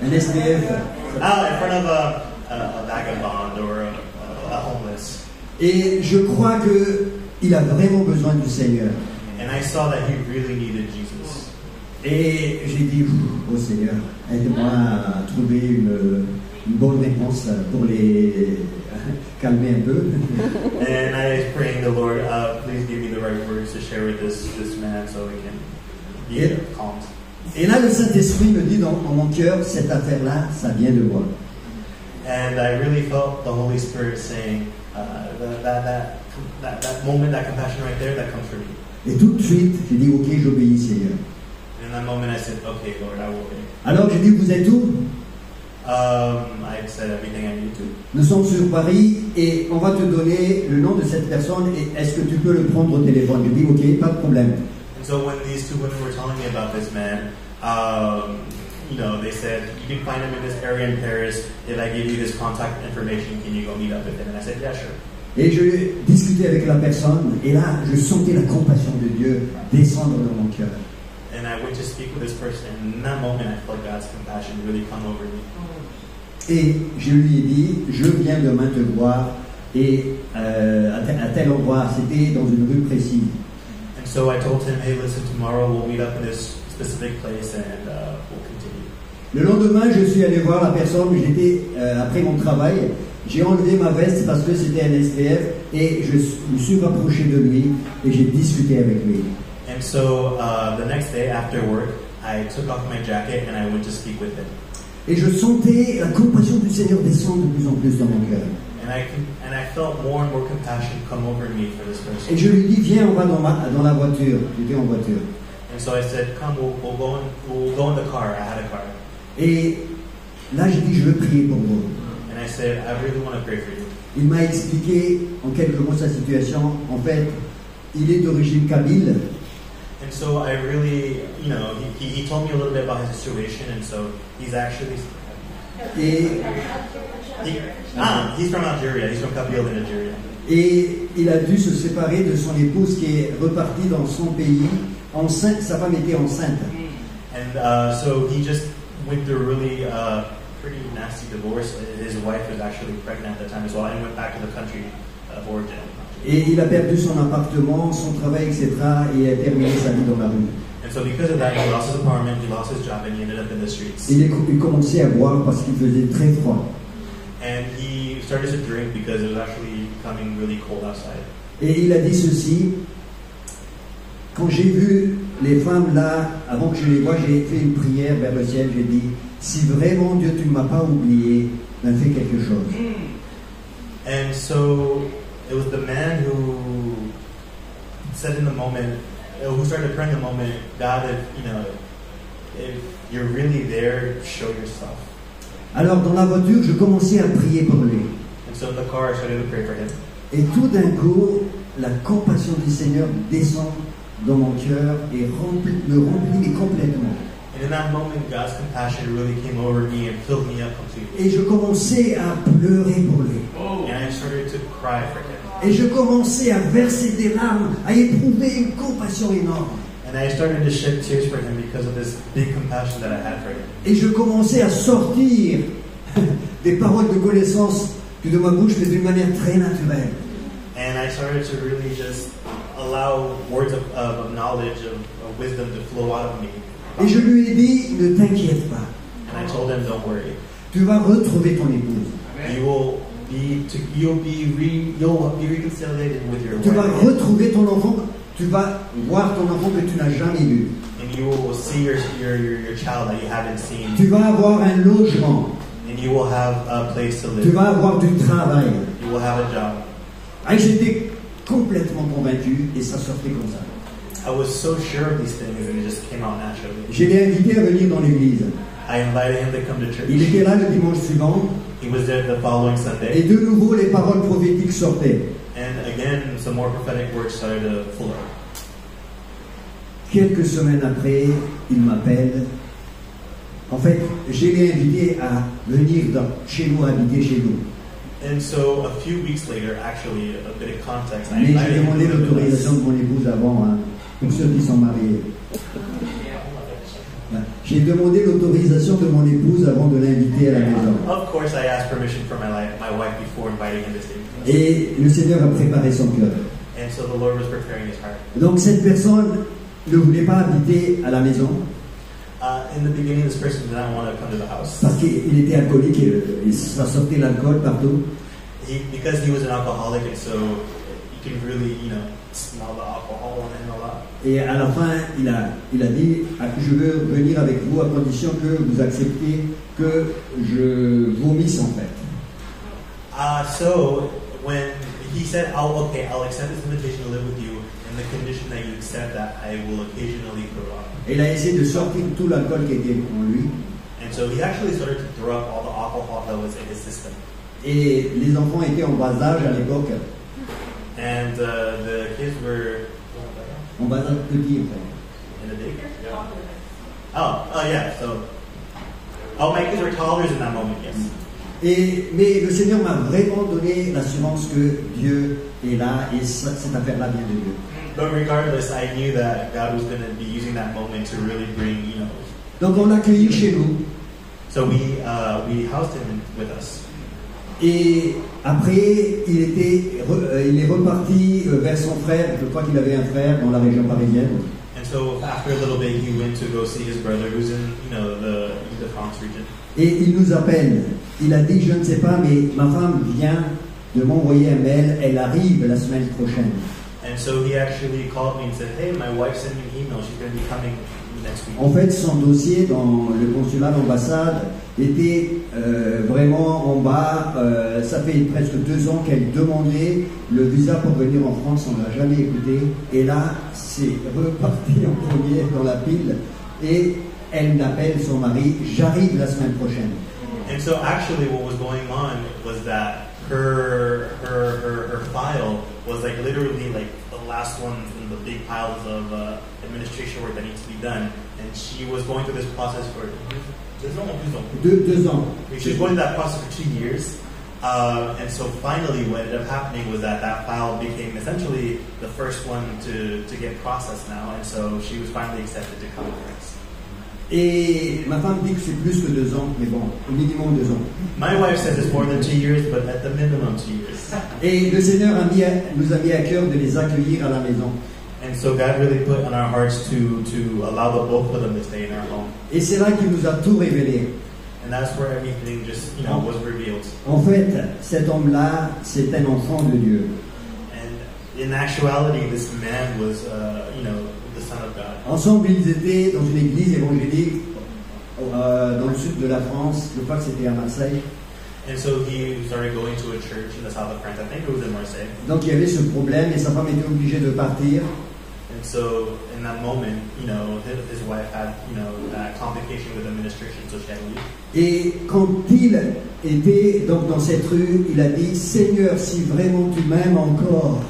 Un SDF. in front of a vagabond or a homeless. Et je crois qu'il a vraiment besoin du Seigneur. And I saw that he really needed Jesus. Et j'ai dit, oh Seigneur, aide-moi à trouver une bonne réponse pour les calmer un peu. And I was praying the Lord, please give me the right words to share with this man so he can be calm. Et là, le Saint-Esprit me dit dans mon cœur, cette affaire-là, ça vient de moi. And I really felt the Holy Spirit saying, that moment, that compassion right there, that comes from you. Et tout de suite, j'ai dit, ok, j'obéis, Seigneur. And in that moment I said, okay, Lord, I will obey. Alors j'ai dit, vous êtes où? I said everything I needed to. Nous sommes sur Paris et on va te donner le nom de cette personne et est-ce que tu peux le prendre au téléphone? J'ai dit, ok, pas de problème. And so when these two women were telling me about this man, they said, you can find him in this area in Paris. If I give you his contact information, can you go meet up with him? And I said, yeah, sure. Et je discutais avec la personne et là, je sentais la compassion de Dieu descendre dans mon cœur. And I went to speak with this person, and in that moment I felt God's compassion really come over me. Et je lui ai dit, je viens demain te voir et à tel endroit, c'était dans une rue précise. And so I told him, hey, listen, tomorrow we'll meet up in this specific place and we'll continue. Le lendemain, je suis allé voir la personne, j'étais après mon travail, j'ai enlevé ma veste parce que c'était un SDF et je me suis rapproché de lui et j'ai discuté avec lui. And so the next day after work, I took off my jacket and I went to speak with him. Et je sentais la compassion du Seigneur descendre de plus en plus dans mon cœur. And I felt more and more compassion come over me for this person. Et je lui dis, viens, on va dans la voiture. J'étais en voiture. And so I said, come, we'll go in the car. I had a car. Et là, j'ai dit, je veux prier pour vous. And I said, I really want to pray for you. Il m'a expliqué en quelques mots sa situation. En fait, il est d'origine kabyle. And so I really, he told me a little bit about his situation, and so he's actually... he's from Algeria. He's from Kabyle in Algeria. Et il a dû se séparer de son épouse qui est repartie dans son pays enceinte. Sa femme était enceinte. And so he just went through a really pretty nasty divorce. His wife was actually pregnant at the time as well, and went back to the country of origin. Et il a perdu son appartement, son travail, etc. et a terminé sa vie dans la rue. And so because of that, he lost his apartment, he lost his job, and he ended up in the streets. Il commençait à boire parce qu'il faisait très froid. And he started to drink because it was actually becoming really cold outside. Et il a dit ceci, quand j'ai vu les femmes là, avant que je les voie, j'ai fait une prière vers le ciel, j'ai dit, si vraiment Dieu tu ne m'as pas oublié, ben fais quelque chose. And so it was the man who said in the moment, who started praying in the moment, God, if you're really there, show yourself. Alors dans la voiture, je commençais à prier pour lui. And so in the car, I started to pray for him. Et tout d'un coup, la compassion du Seigneur descend dans mon cœur et me remplit complètement. And in that moment, God's compassion really came over me and filled me up completely. Et je commençais à pleurer pour lui. And I started to cry for him. Et je commençais à verser des larmes, à éprouver une compassion énorme. And I started to shed tears for him because of this big compassion that I had for him. Et je commençais à sortir des paroles de connaissance de ma bouche, mais d'une manière très naturelle. And I started to really just allow words of knowledge, of wisdom to flow out of me. Et je lui ai dit, ne t'inquiète pas. And I told him, don't worry. Tu vas retrouver ton épouse. You'll be reconciliated with your Tu vas wife. retrouver ton enfant. Tu vas voir ton enfant que tu n'as jamais vu. And you will see your child that you haven't seen. Tu vas avoir un logement. And you will have a place to live. Tu vas avoir du travail. You will have a job. Et j'étais complètement convaincu et ça sortait comme ça. I was so sure of these things and it just came out naturally. Je l'ai invité à venir dans l'église. I invited him to come to church. Il était là le dimanche suivant. He was there the following Et Sunday. de nouveau, les paroles prophétiques sortaient. And again, some more prophetic words started to flow. Quelques semaines après, il m'appelle. En fait, je l'ai invité à venir chez nous, habiter chez nous. And so a few weeks later, actually, a bit of context, I Mais j'ai invited him to demandé live with l'autorisation us. de mon épouse avant, hein, pour ceux qui sont mariés. J'ai demandé l'autorisation de mon épouse avant de l'inviter à la maison. Of course, I asked permission from my wife before inviting him to stay with us. Et le Seigneur a préparé son cœur. And so the Lord was preparing his heart. Donc cette personne ne voulait pas habiter à la maison In the beginning, this person did not want to come to the house. parce qu'il était alcoolique et ça sortait l'alcool partout. because he was an alcoholic, and so you can really, smell the alcohol on him a lot. Et à la fin, il a dit, je veux venir avec vous à condition que vous acceptiez que je vomisse en fait. So when he said, I'll accept this invitation to live with you in the condition that you accept that I will occasionally throw up. Et il a essayé de sortir tout l'alcool qui était en lui. And so he actually started to throw up all the alcohol that was in his system. Et les enfants étaient en bas âge à l'époque. And the kids were En bas âge petit en fait. in the daycare? Yeah. Oh yeah. So, my kids were toddlers in that moment, yes. Mais le Seigneur m'a vraiment donné l'assurance que Dieu est là et cette affaire-là vient de Dieu. But regardless, I knew that God was going to be using that moment to really bring, Donc on l'a accueilli chez nous. So we housed him with us. Et après, il est reparti vers son frère. Je crois qu'il avait un frère dans la région parisienne. And so after a little bit, he went to go see his brother, who's in, the France region. Et il nous appelle. Il a dit, je ne sais pas, mais ma femme vient de m'envoyer un mail. Elle arrive la semaine prochaine. And so he actually called me and said, hey, my wife sent me an email. She's going to be coming next week. En fait, son dossier dans le consulat, l'ambassade, était vraiment en bas. Ça fait presque 2 ans qu'elle demandait le visa pour venir en France. On ne l'a jamais écouté. Et là, c'est reparti en premier dans la pile. Et elle appelle son mari. J'arrive la semaine prochaine. And so actually what was going on was that her file was like literally like the last one in the big piles of administration work that needs to be done, and she was going through this process for 2 ans. She was going through that process for 2 years, and so finally what ended up happening was that file became essentially the first one to get processed now, and so she was finally accepted to come with us. Et ma femme dit que c'est plus que 2 ans, mais bon, au minimum 2 ans. My wife says it's more than 2 years, but at the minimum 2 years. Et le Seigneur nous a mis à cœur de les accueillir à la maison. And so God really put on our hearts to allow the both of them to stay in our home. Et c'est là qu'il nous a tout révélé. And that's where everything just, was revealed. En fait, cet homme-là, c'est un enfant de Dieu. And in actuality, this man was, the Son of God. Ensemble, ils étaient dans une église évangélique dans le sud de la France. Je crois que c'était à Marseille. And so he started going to a church in the south of France. I think it was in Marseille. Donc il y avait ce problème et sa femme était obligée de partir. And so in that moment, his wife had, that complication with administration, so she had to leave. Et quand il était donc dans cette rue, il a dit, Seigneur, si vraiment tu m'aimes encore.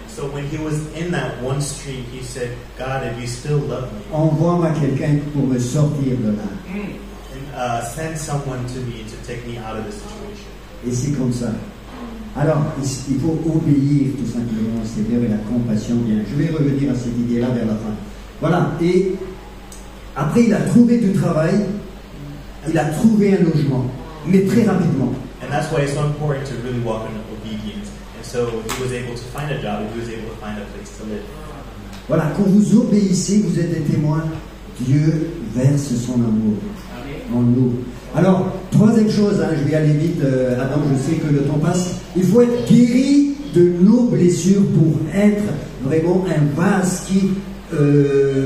So when he was in that one street, he said, God, if you still love me, envoie-moi quelqu'un pour me sortir de là. And send someone to me to take me out of this situation. Et c'est comme ça. Alors, il faut obéir tout simplement au Seigneur et la compassion vient. Je vais revenir à cette idée-là vers la fin. Voilà. Et après, il a trouvé du travail, il a trouvé un logement, mais très rapidement. And that's why it's so important to really walk in obedience. And so he was able to find a job, and he was able to find a place to live. Voilà, quand vous obéissez, vous êtes des témoins. Dieu verse son amour en nous. Alors, troisième chose, je vais aller vite, Adam, je sais que le temps passe. Il faut être guéri de nos blessures pour être vraiment un vase qui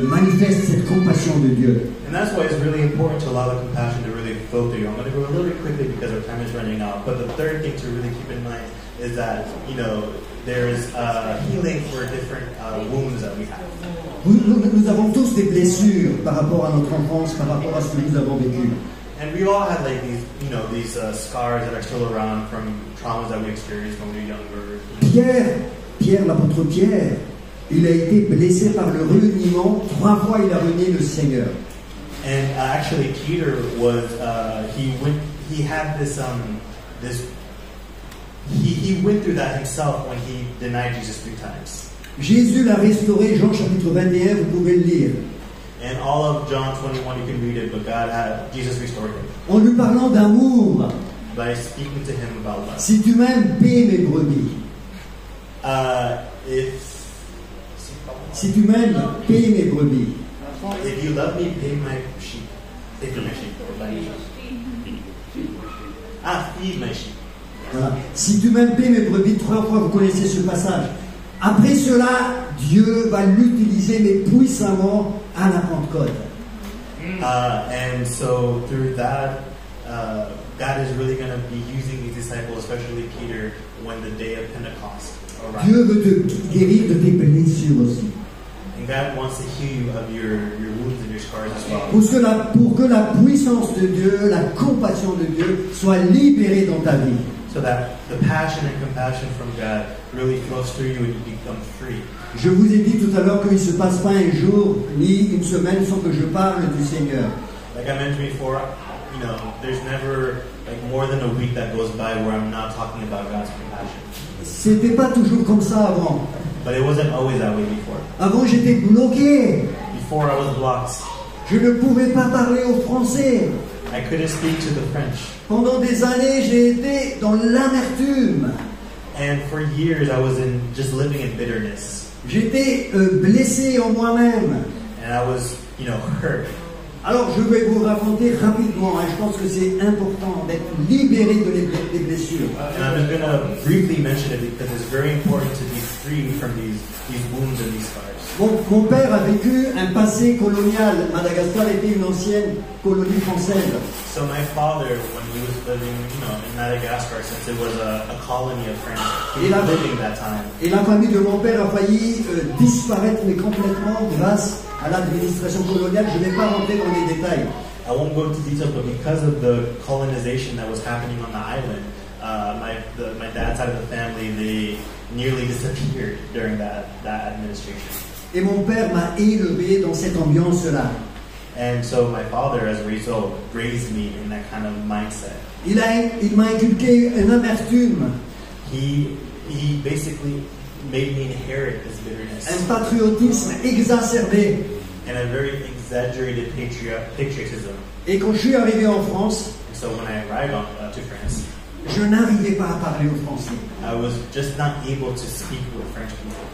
manifeste cette compassion de Dieu. And that's why it's really important to allow the compassion to really flow through you. I'm going to go a little bit quickly because our time is running out. But the third thing to really keep in mind is that, there is healing for different wounds that we have. Nous avons tous des blessures par rapport à notre enfance, par rapport à ce que nous avons vécu. And we all have like these scars that are still around from traumas that we experienced when we were younger. Pierre, l'apôtre Pierre, il a été blessé par le reniement. 3 fois, il a renié le Seigneur. And actually, Peter was he had this he went through that himself when he denied Jesus 3 times. Jésus l'a restauré, Jean chapitre 21, vous pouvez le lire. And all of John 21, you can read it, but Jesus restored him. En lui parlant d'amour. By speaking to him about love. Si tu m'aimes, paie mes brebis. Si tu m'aimes, paie mes brebis. If you love me, pay my sheep. Pay for my sheep. Or buy my sheep. Feed my sheep. Voilà. Si tu m'aimes mes brebis, 3 fois, vous connaissez ce passage. Après cela, Dieu va l'utiliser, mais puissamment, à la Pentecôte. And so through that, God is really going to be using these disciples, especially Peter, when the day of Pentecost arrives. Dieu veut te guérir de tes blessures aussi. And God wants to heal you of your wounds and your scars as well. Pour que la puissance de Dieu, la compassion de Dieu soit libérée dans ta vie. So that the passion and compassion from God really flows through you and you become free. Je vous ai dit tout à l'heure qu'il ne se passe pas un jour ni une semaine sans que je parle du Seigneur. Like I mentioned before, you know, there's never like more than a week that goes by where I'm not talking about God's compassion. C'était pas toujours comme ça avant. But it wasn't always that way before. Avant, j'étais bloqué. Before I was blocked. Je ne pouvais pas parler au français. I couldn't speak to the French. Pendant des années, j'ai été dans l'amertume. And for years, I was just living in bitterness. J'étais blessé en moi-même. And I was, you know, hurt. Alors, je vais vous raconter rapidement, je pense que c'est important d'être libéré des blessures. And I'm just going to briefly mention it because it's very important to be free from these wounds and these scars. Mon père a vécu un passé colonial. Madagascar était une ancienne colonie française. So my father, when he was living, you know, in Madagascar, since it was a colony of France, he was living that time. Et la famille de mon père a failli disparaître, mais complètement, grâce à l'administration coloniale. Je ne vais pas rentrer dans les détails. I won't go into details, but because of the colonization that was happening on the island, my dad's side of the family, they nearly disappeared during that administration. Et mon père m'a élevé dans cette ambiance-là. And so my father, as a result, raised me in that kind of mindset. Il m'a inculqué une amertume. He basically made me inherit this bitterness. Un patriotisme exacerbé. And a very exaggerated patriotism. Et quand je suis arrivé en France, And so when I arrived to France, je n'arrivais pas à parler au français. I was just not able to speak with French people.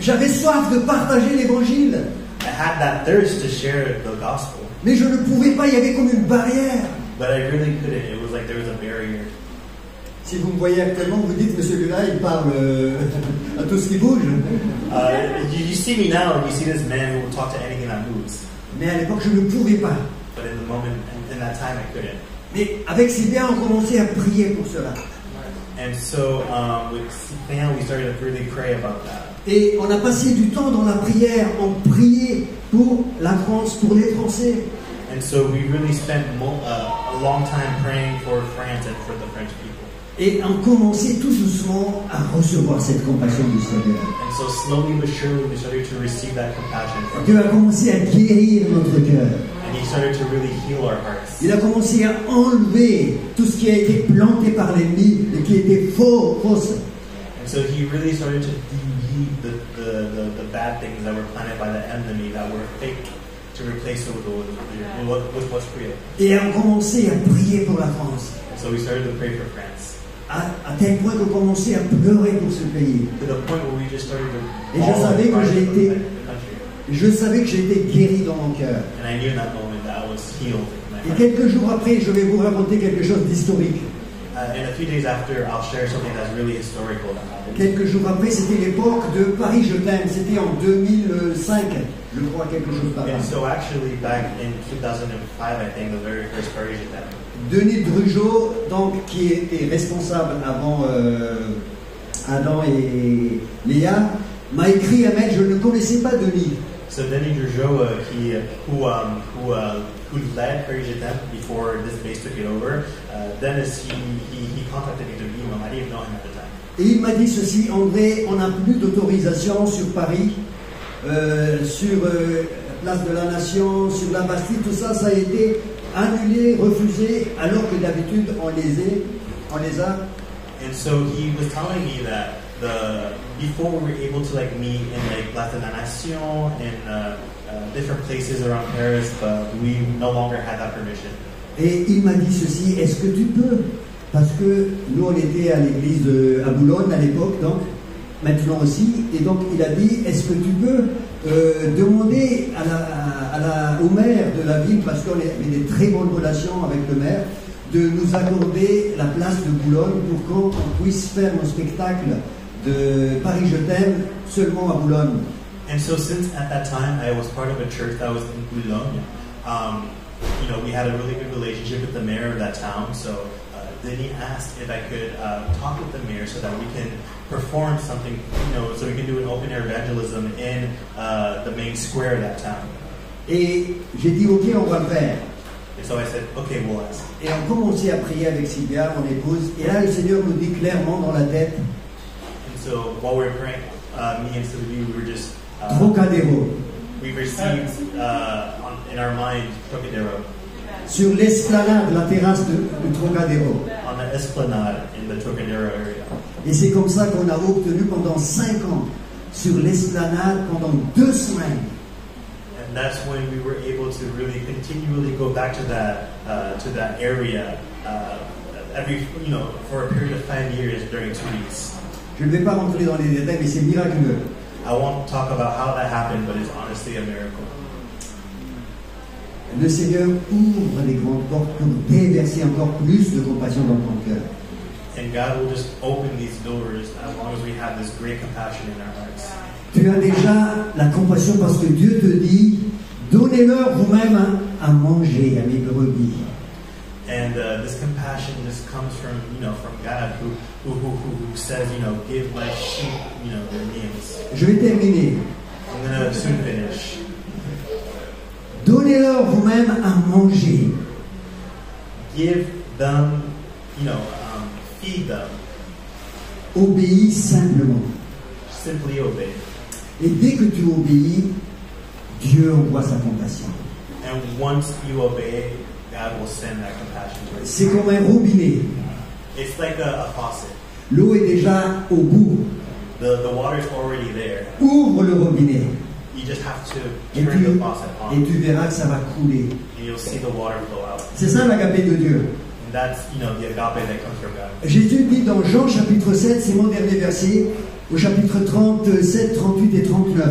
J'avais soif de partager l'évangile. I had that thirst to share the gospel. Mais je ne pouvais pas, il y avait comme une barrière. But I really couldn't. It was like there was a barrier. Si vous me voyez actuellement, vous dites que celui-là, il parle à tout ce qui bouge. You see me now, and you see this man who will talk to anything that moves. Mais à l'époque, je ne pouvais pas. But in the moment, in that time, I couldn't. Mais avec Sylvia, on commençait à prier pour cela. And so with Sylvain, we started to really pray about that. Et on a passé du temps dans la prière, on priait pour la France, pour les Français. And so we really spent a long time praying for France and for the French people. Et on commençait tout doucement à recevoir cette compassion du Seigneur. And so slowly but surely we started to receive that compassion from Dieu him. a commencé à guérir notre cœur. And he started to really heal our hearts. Il a commencé à enlever tout ce qui a été planté par l'ennemi et qui était fausse. And so he really started to delete the bad things that were planted by the enemy that were fake, to replace it with what's real. Et on commençait à prier pour la France. And so we started to pray for France. À tel point qu'on commençait à pleurer pour ce pays. To the point where we just started to Et je savais que j'ai été, the country. je savais que j'étais guéri dans mon cœur. And I knew in that moment that I was healed in my Et heart. quelques jours après, je vais vous raconter quelque chose d'historique. And a few days after, I'll share something that's really historical that happened. Quelques jours après, c'était l'époque de Paris Je t'aime. C'était en 2005, je crois, quelque chose par là. And so actually back in 2005, I think, the very first Paris Je t'aime. Denis Drugeau, donc, qui était responsable avant Adam et Léa, m'a écrit un mail. Je ne connaissais pas Denis. So Denis Drugeau, who led Paris Je t'aime before this base took it over, Dennis, he contacted me to email. I didn't even know him at the time. Et il m'a dit ceci: André, on n'a plus d'autorisation sur Paris, sur Place de la Nation, sur la Bastille, tout ça, ça a été annulé, refusé, alors que d'habitude on les a. And so he was telling me that before we were able to like meet in like Place de la Nation and different places around Paris, but we no longer had that permission. Et il m'a dit ceci: est-ce que tu peux? Parce que nous on était à l'église à Boulogne à l'époque, donc maintenant aussi, et donc il a dit: est-ce que tu peux demander au maire de la ville, parce qu'on avait des très bonnes relations avec le maire, de nous accorder la place de Boulogne pour qu'on puisse faire nos spectacles de Paris Je t'aime seulement à Boulogne. And so since at that time I was part of a church that was in Boulogne, we had a really good relationship with the mayor of that town. So then he asked if I could talk with the mayor so that we can perform something, so we can do an open air evangelism in the main square of that town. Et j'ai dit ok, on va le faire. And so I said, okay, we'll ask. Et on commençait à prier avec Sylvia, mon épouse. Et là, le Seigneur nous dit clairement dans la tête. And so while we were praying, me and Sylvie, we were just Trocadéro. we received in our mind Trocadero, Sur l'esplanade, la terrasse de Trocadéro. on the esplanade in the Trocadero area. Et c'est comme ça qu'on a obtenu pendant 5 ans, sur l'esplanade, pendant 2 semaines, And that's when we were able to really continually go back to that area for a period of 5 years during 2 weeks. je ne vais pas rentrer dans les détails, mais c'est miraculeux. I won't talk about how that happened, but it's honestly a miracle. Le Seigneur ouvre les grandes portes pour déverser encore plus de compassion dans ton cœur. And God will just open these doors as long as we have this great compassion in our hearts. Tu as déjà la compassion parce que Dieu te dit, donnez-leur vous-même à manger à mes brebis. And this compassion just comes from God who says, give my sheep, their meals. Je vais terminer. I'm going to soon finish. Donnez-leur vous-même à manger. Give them, feed them. Obéis simplement. Simply obey. Et dès que tu obéis, Dieu envoie sa compassion. And once you obey, God will send that compassion to you. C'est comme un robinet. It's like a faucet. L'eau est déjà au bout. The water's already there. Ouvre le robinet You just have to et turn the faucet et on, tu verras que ça va couler. and you'll see the water flow out. C'est ça l'agapé de Dieu. And that's, the agape that comes from God. Jésus dit dans Jean chapitre 7, c'est mon dernier verset, au chapitre 37, 38 et 39.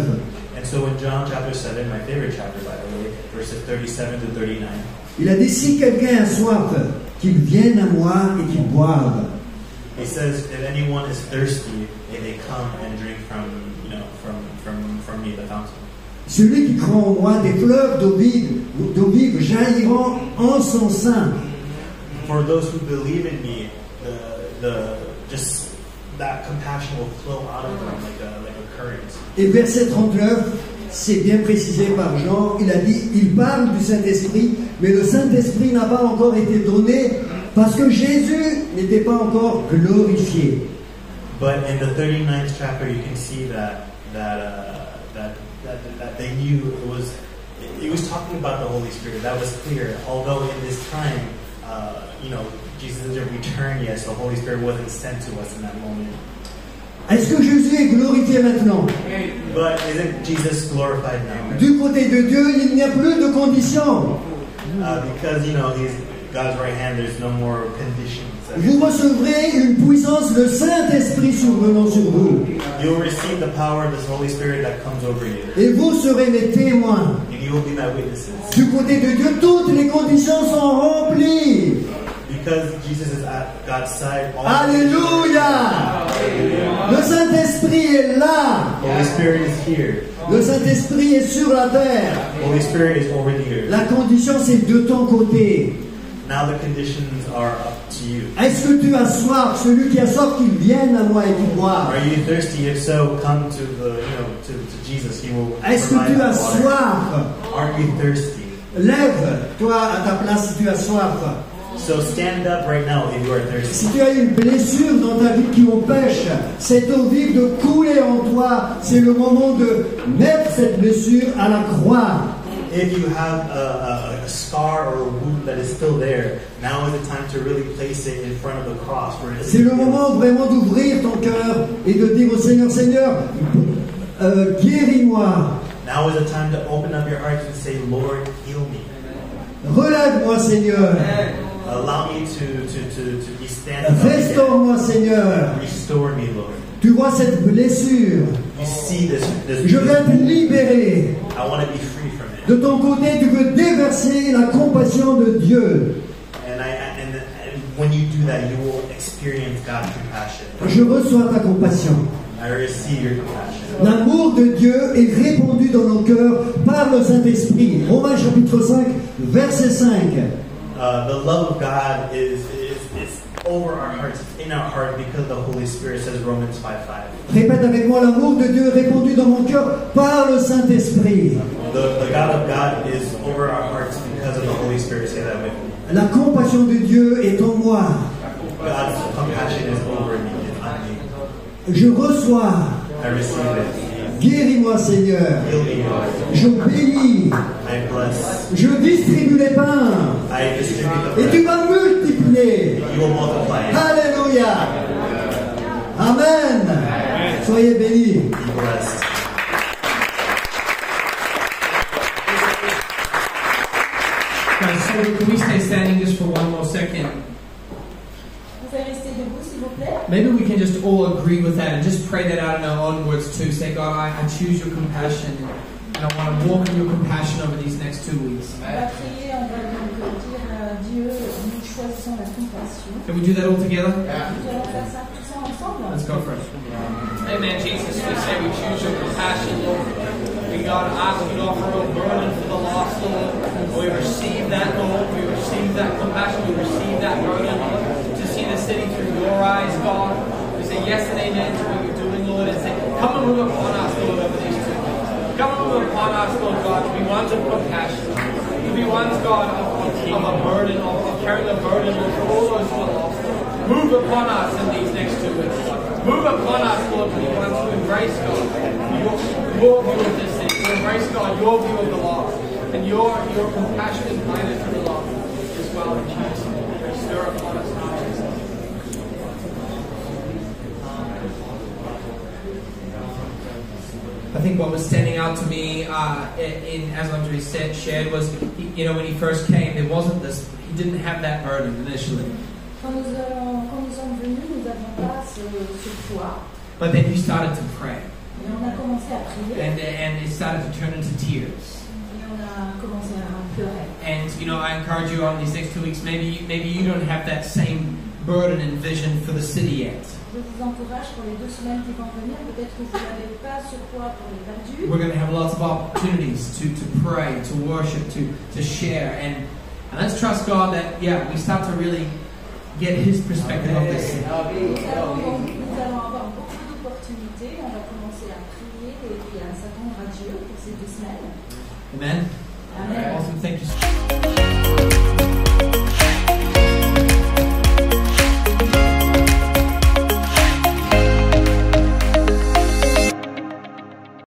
And so in John chapter 7, my favorite chapter by the way, verses 37 to 39, Il a dit, si quelqu'un a soif, qu'il vienne à moi et qu'il boive. he says, if anyone is thirsty, may they come and drink from me, the fountain. Celui qui croit en moi, des fleuves d'eau vive jailliront en son sein. For those who believe in me, just that compassion will flow out of them like a current. Et verset 39, c'est bien précisé par Jean, il a dit, il parle du Saint-Esprit, mais le Saint-Esprit n'a pas encore été donné parce que Jésus n'était pas encore glorifié. But in the 39th chapter, you can see that they knew it was talking about the Holy Spirit. That was clear. Although in this time, Jesus didn't return yet, so the Holy Spirit wasn't sent to us in that moment. Est-ce que Jésus est glorifié maintenant? But isn't Jesus glorified now? Du côté de Dieu, il n'y a plus de conditions. Because He's God's right hand. There's no more conditions. Vous recevrez une puissance, le Saint-Esprit survenant sur vous. You'll receive the power of the Holy Spirit that comes over you, Et vous serez mes témoins. and you will be my witnesses. Du côté de Dieu, toutes les conditions sont remplies. Because Jesus is at God's side. Alléluia! Le Saint-Esprit est là. Holy Spirit is here. Le Saint-Esprit est sur la terre. Holy Spirit is over the earth. La condition, c'est de ton côté. Now the conditions are up to you. Est-ce que tu as soif? Celui qui a soif, qu'il vienne à moi et qu'il boive. Are you thirsty? If so, come to to Jesus. He will Est-ce que provide tu as that water. soif? Are you thirsty? Lève-toi à ta place si tu as soif. So stand up right now if you are thirsty. Si tu as une blessure dans ta vie qui empêche cette eau vive de couler en toi, c'est le moment de mettre cette blessure à la croix. If you have a scar or a wound that is still there, now is the time to really place it in front of the cross. C'est le moment vraiment d'ouvrir ton cœur et de dire au Seigneur, Seigneur, guéris-moi. Now is the time to open up your heart and say, Lord, heal me. Relève-moi, Seigneur. Allow me to be standing up again. Restaure-moi, Seigneur. Restore me, Lord. Tu vois cette blessure. You see this Je veux te libérer. I want to be free from it. De ton côté, tu veux déverser la compassion de Dieu. when you do that, you will experience God's compassion. Je reçois ta compassion. I receive your compassion. L'amour de Dieu est répandu dans nos cœurs par le Saint-Esprit. Romains chapitre 5, verset 5. The love of God is over our hearts, it's in our heart because the Holy Spirit, says Romans 5:5. Répète avec moi, l'amour de Dieu est répandu dans mon cœur par le Saint-Esprit. The God of God is over our hearts because of the Holy Spirit. Say that with me. La compassion de Dieu est en moi. God's compassion is over me, it's on me. Je reçois. I receive it. Guéris-moi, Seigneur. Heal me, Lord. Je bénis. I bless. Je distribue les pains. I distribute the Et tu bread. vas multiplier. You will multiply it. Alléluia. Amen. Soyez bénis. Be blessed. Guys, so can we stay standing just for one more second? Vous pouvez rester debout, s'il vous plaît. Maybe we can just all agree with that and just pray that out in our own words too. Say, God, I choose your compassion, and I want to walk in your compassion over these next 2 weeks. On va prier, on va donc dire Dieu, nous choisissons la compassion. Can we do that all together? Nous allons faire ça tous ensemble. Let's go for it. Amen, Jesus. We say we choose your compassion, Lord. We, God, ask you, Lord, for a burden for the lost, Lord. We receive that, Lord. We receive that compassion. We receive that burden, Lord, to see the city through your eyes, God. We say yes and amen to what you're doing, Lord, and say, come and move upon us, Lord, over these 2 weeks. Come and move upon us, Lord God, to be ones of compassion. To be ones, God, of a burden, of carrying a burden, Lord, for all those who are lost, Lord. Move upon us in these next 2 weeks, Lord. Move upon us, Lord, to be ones to embrace, God, your view of this city, to embrace, God, your view of the lost, and your compassion and kindness to the lost as well, in Jesus' name. Stir upon us now, Jesus. I think what was standing out to me, as Andre shared, was, when he first came, there wasn't this. He didn't have that burden initially, Quand nous sommes venus, nous n'avons pas ce poids. but then he started to pray, Et on a commencé à prier. and it started to turn into tears. Et on a commencé à pleurer. And I encourage you on these next 2 weeks. Maybe you don't have that same burden and vision for the city yet. Je vous encourage pour les 2 semaines qui vont venir. Peut-être que vous n'avez pas ce poids pour les perdus. We're going to have lots of opportunities to pray, to worship, to share, and let's trust God that we start to really get His perspective of this city. Nous allons avoir beaucoup d'opportunités. On va commencer à prier et puis à s'attendre à Dieu pour ces 2 semaines. Amen. Amen. Awesome. Thank you.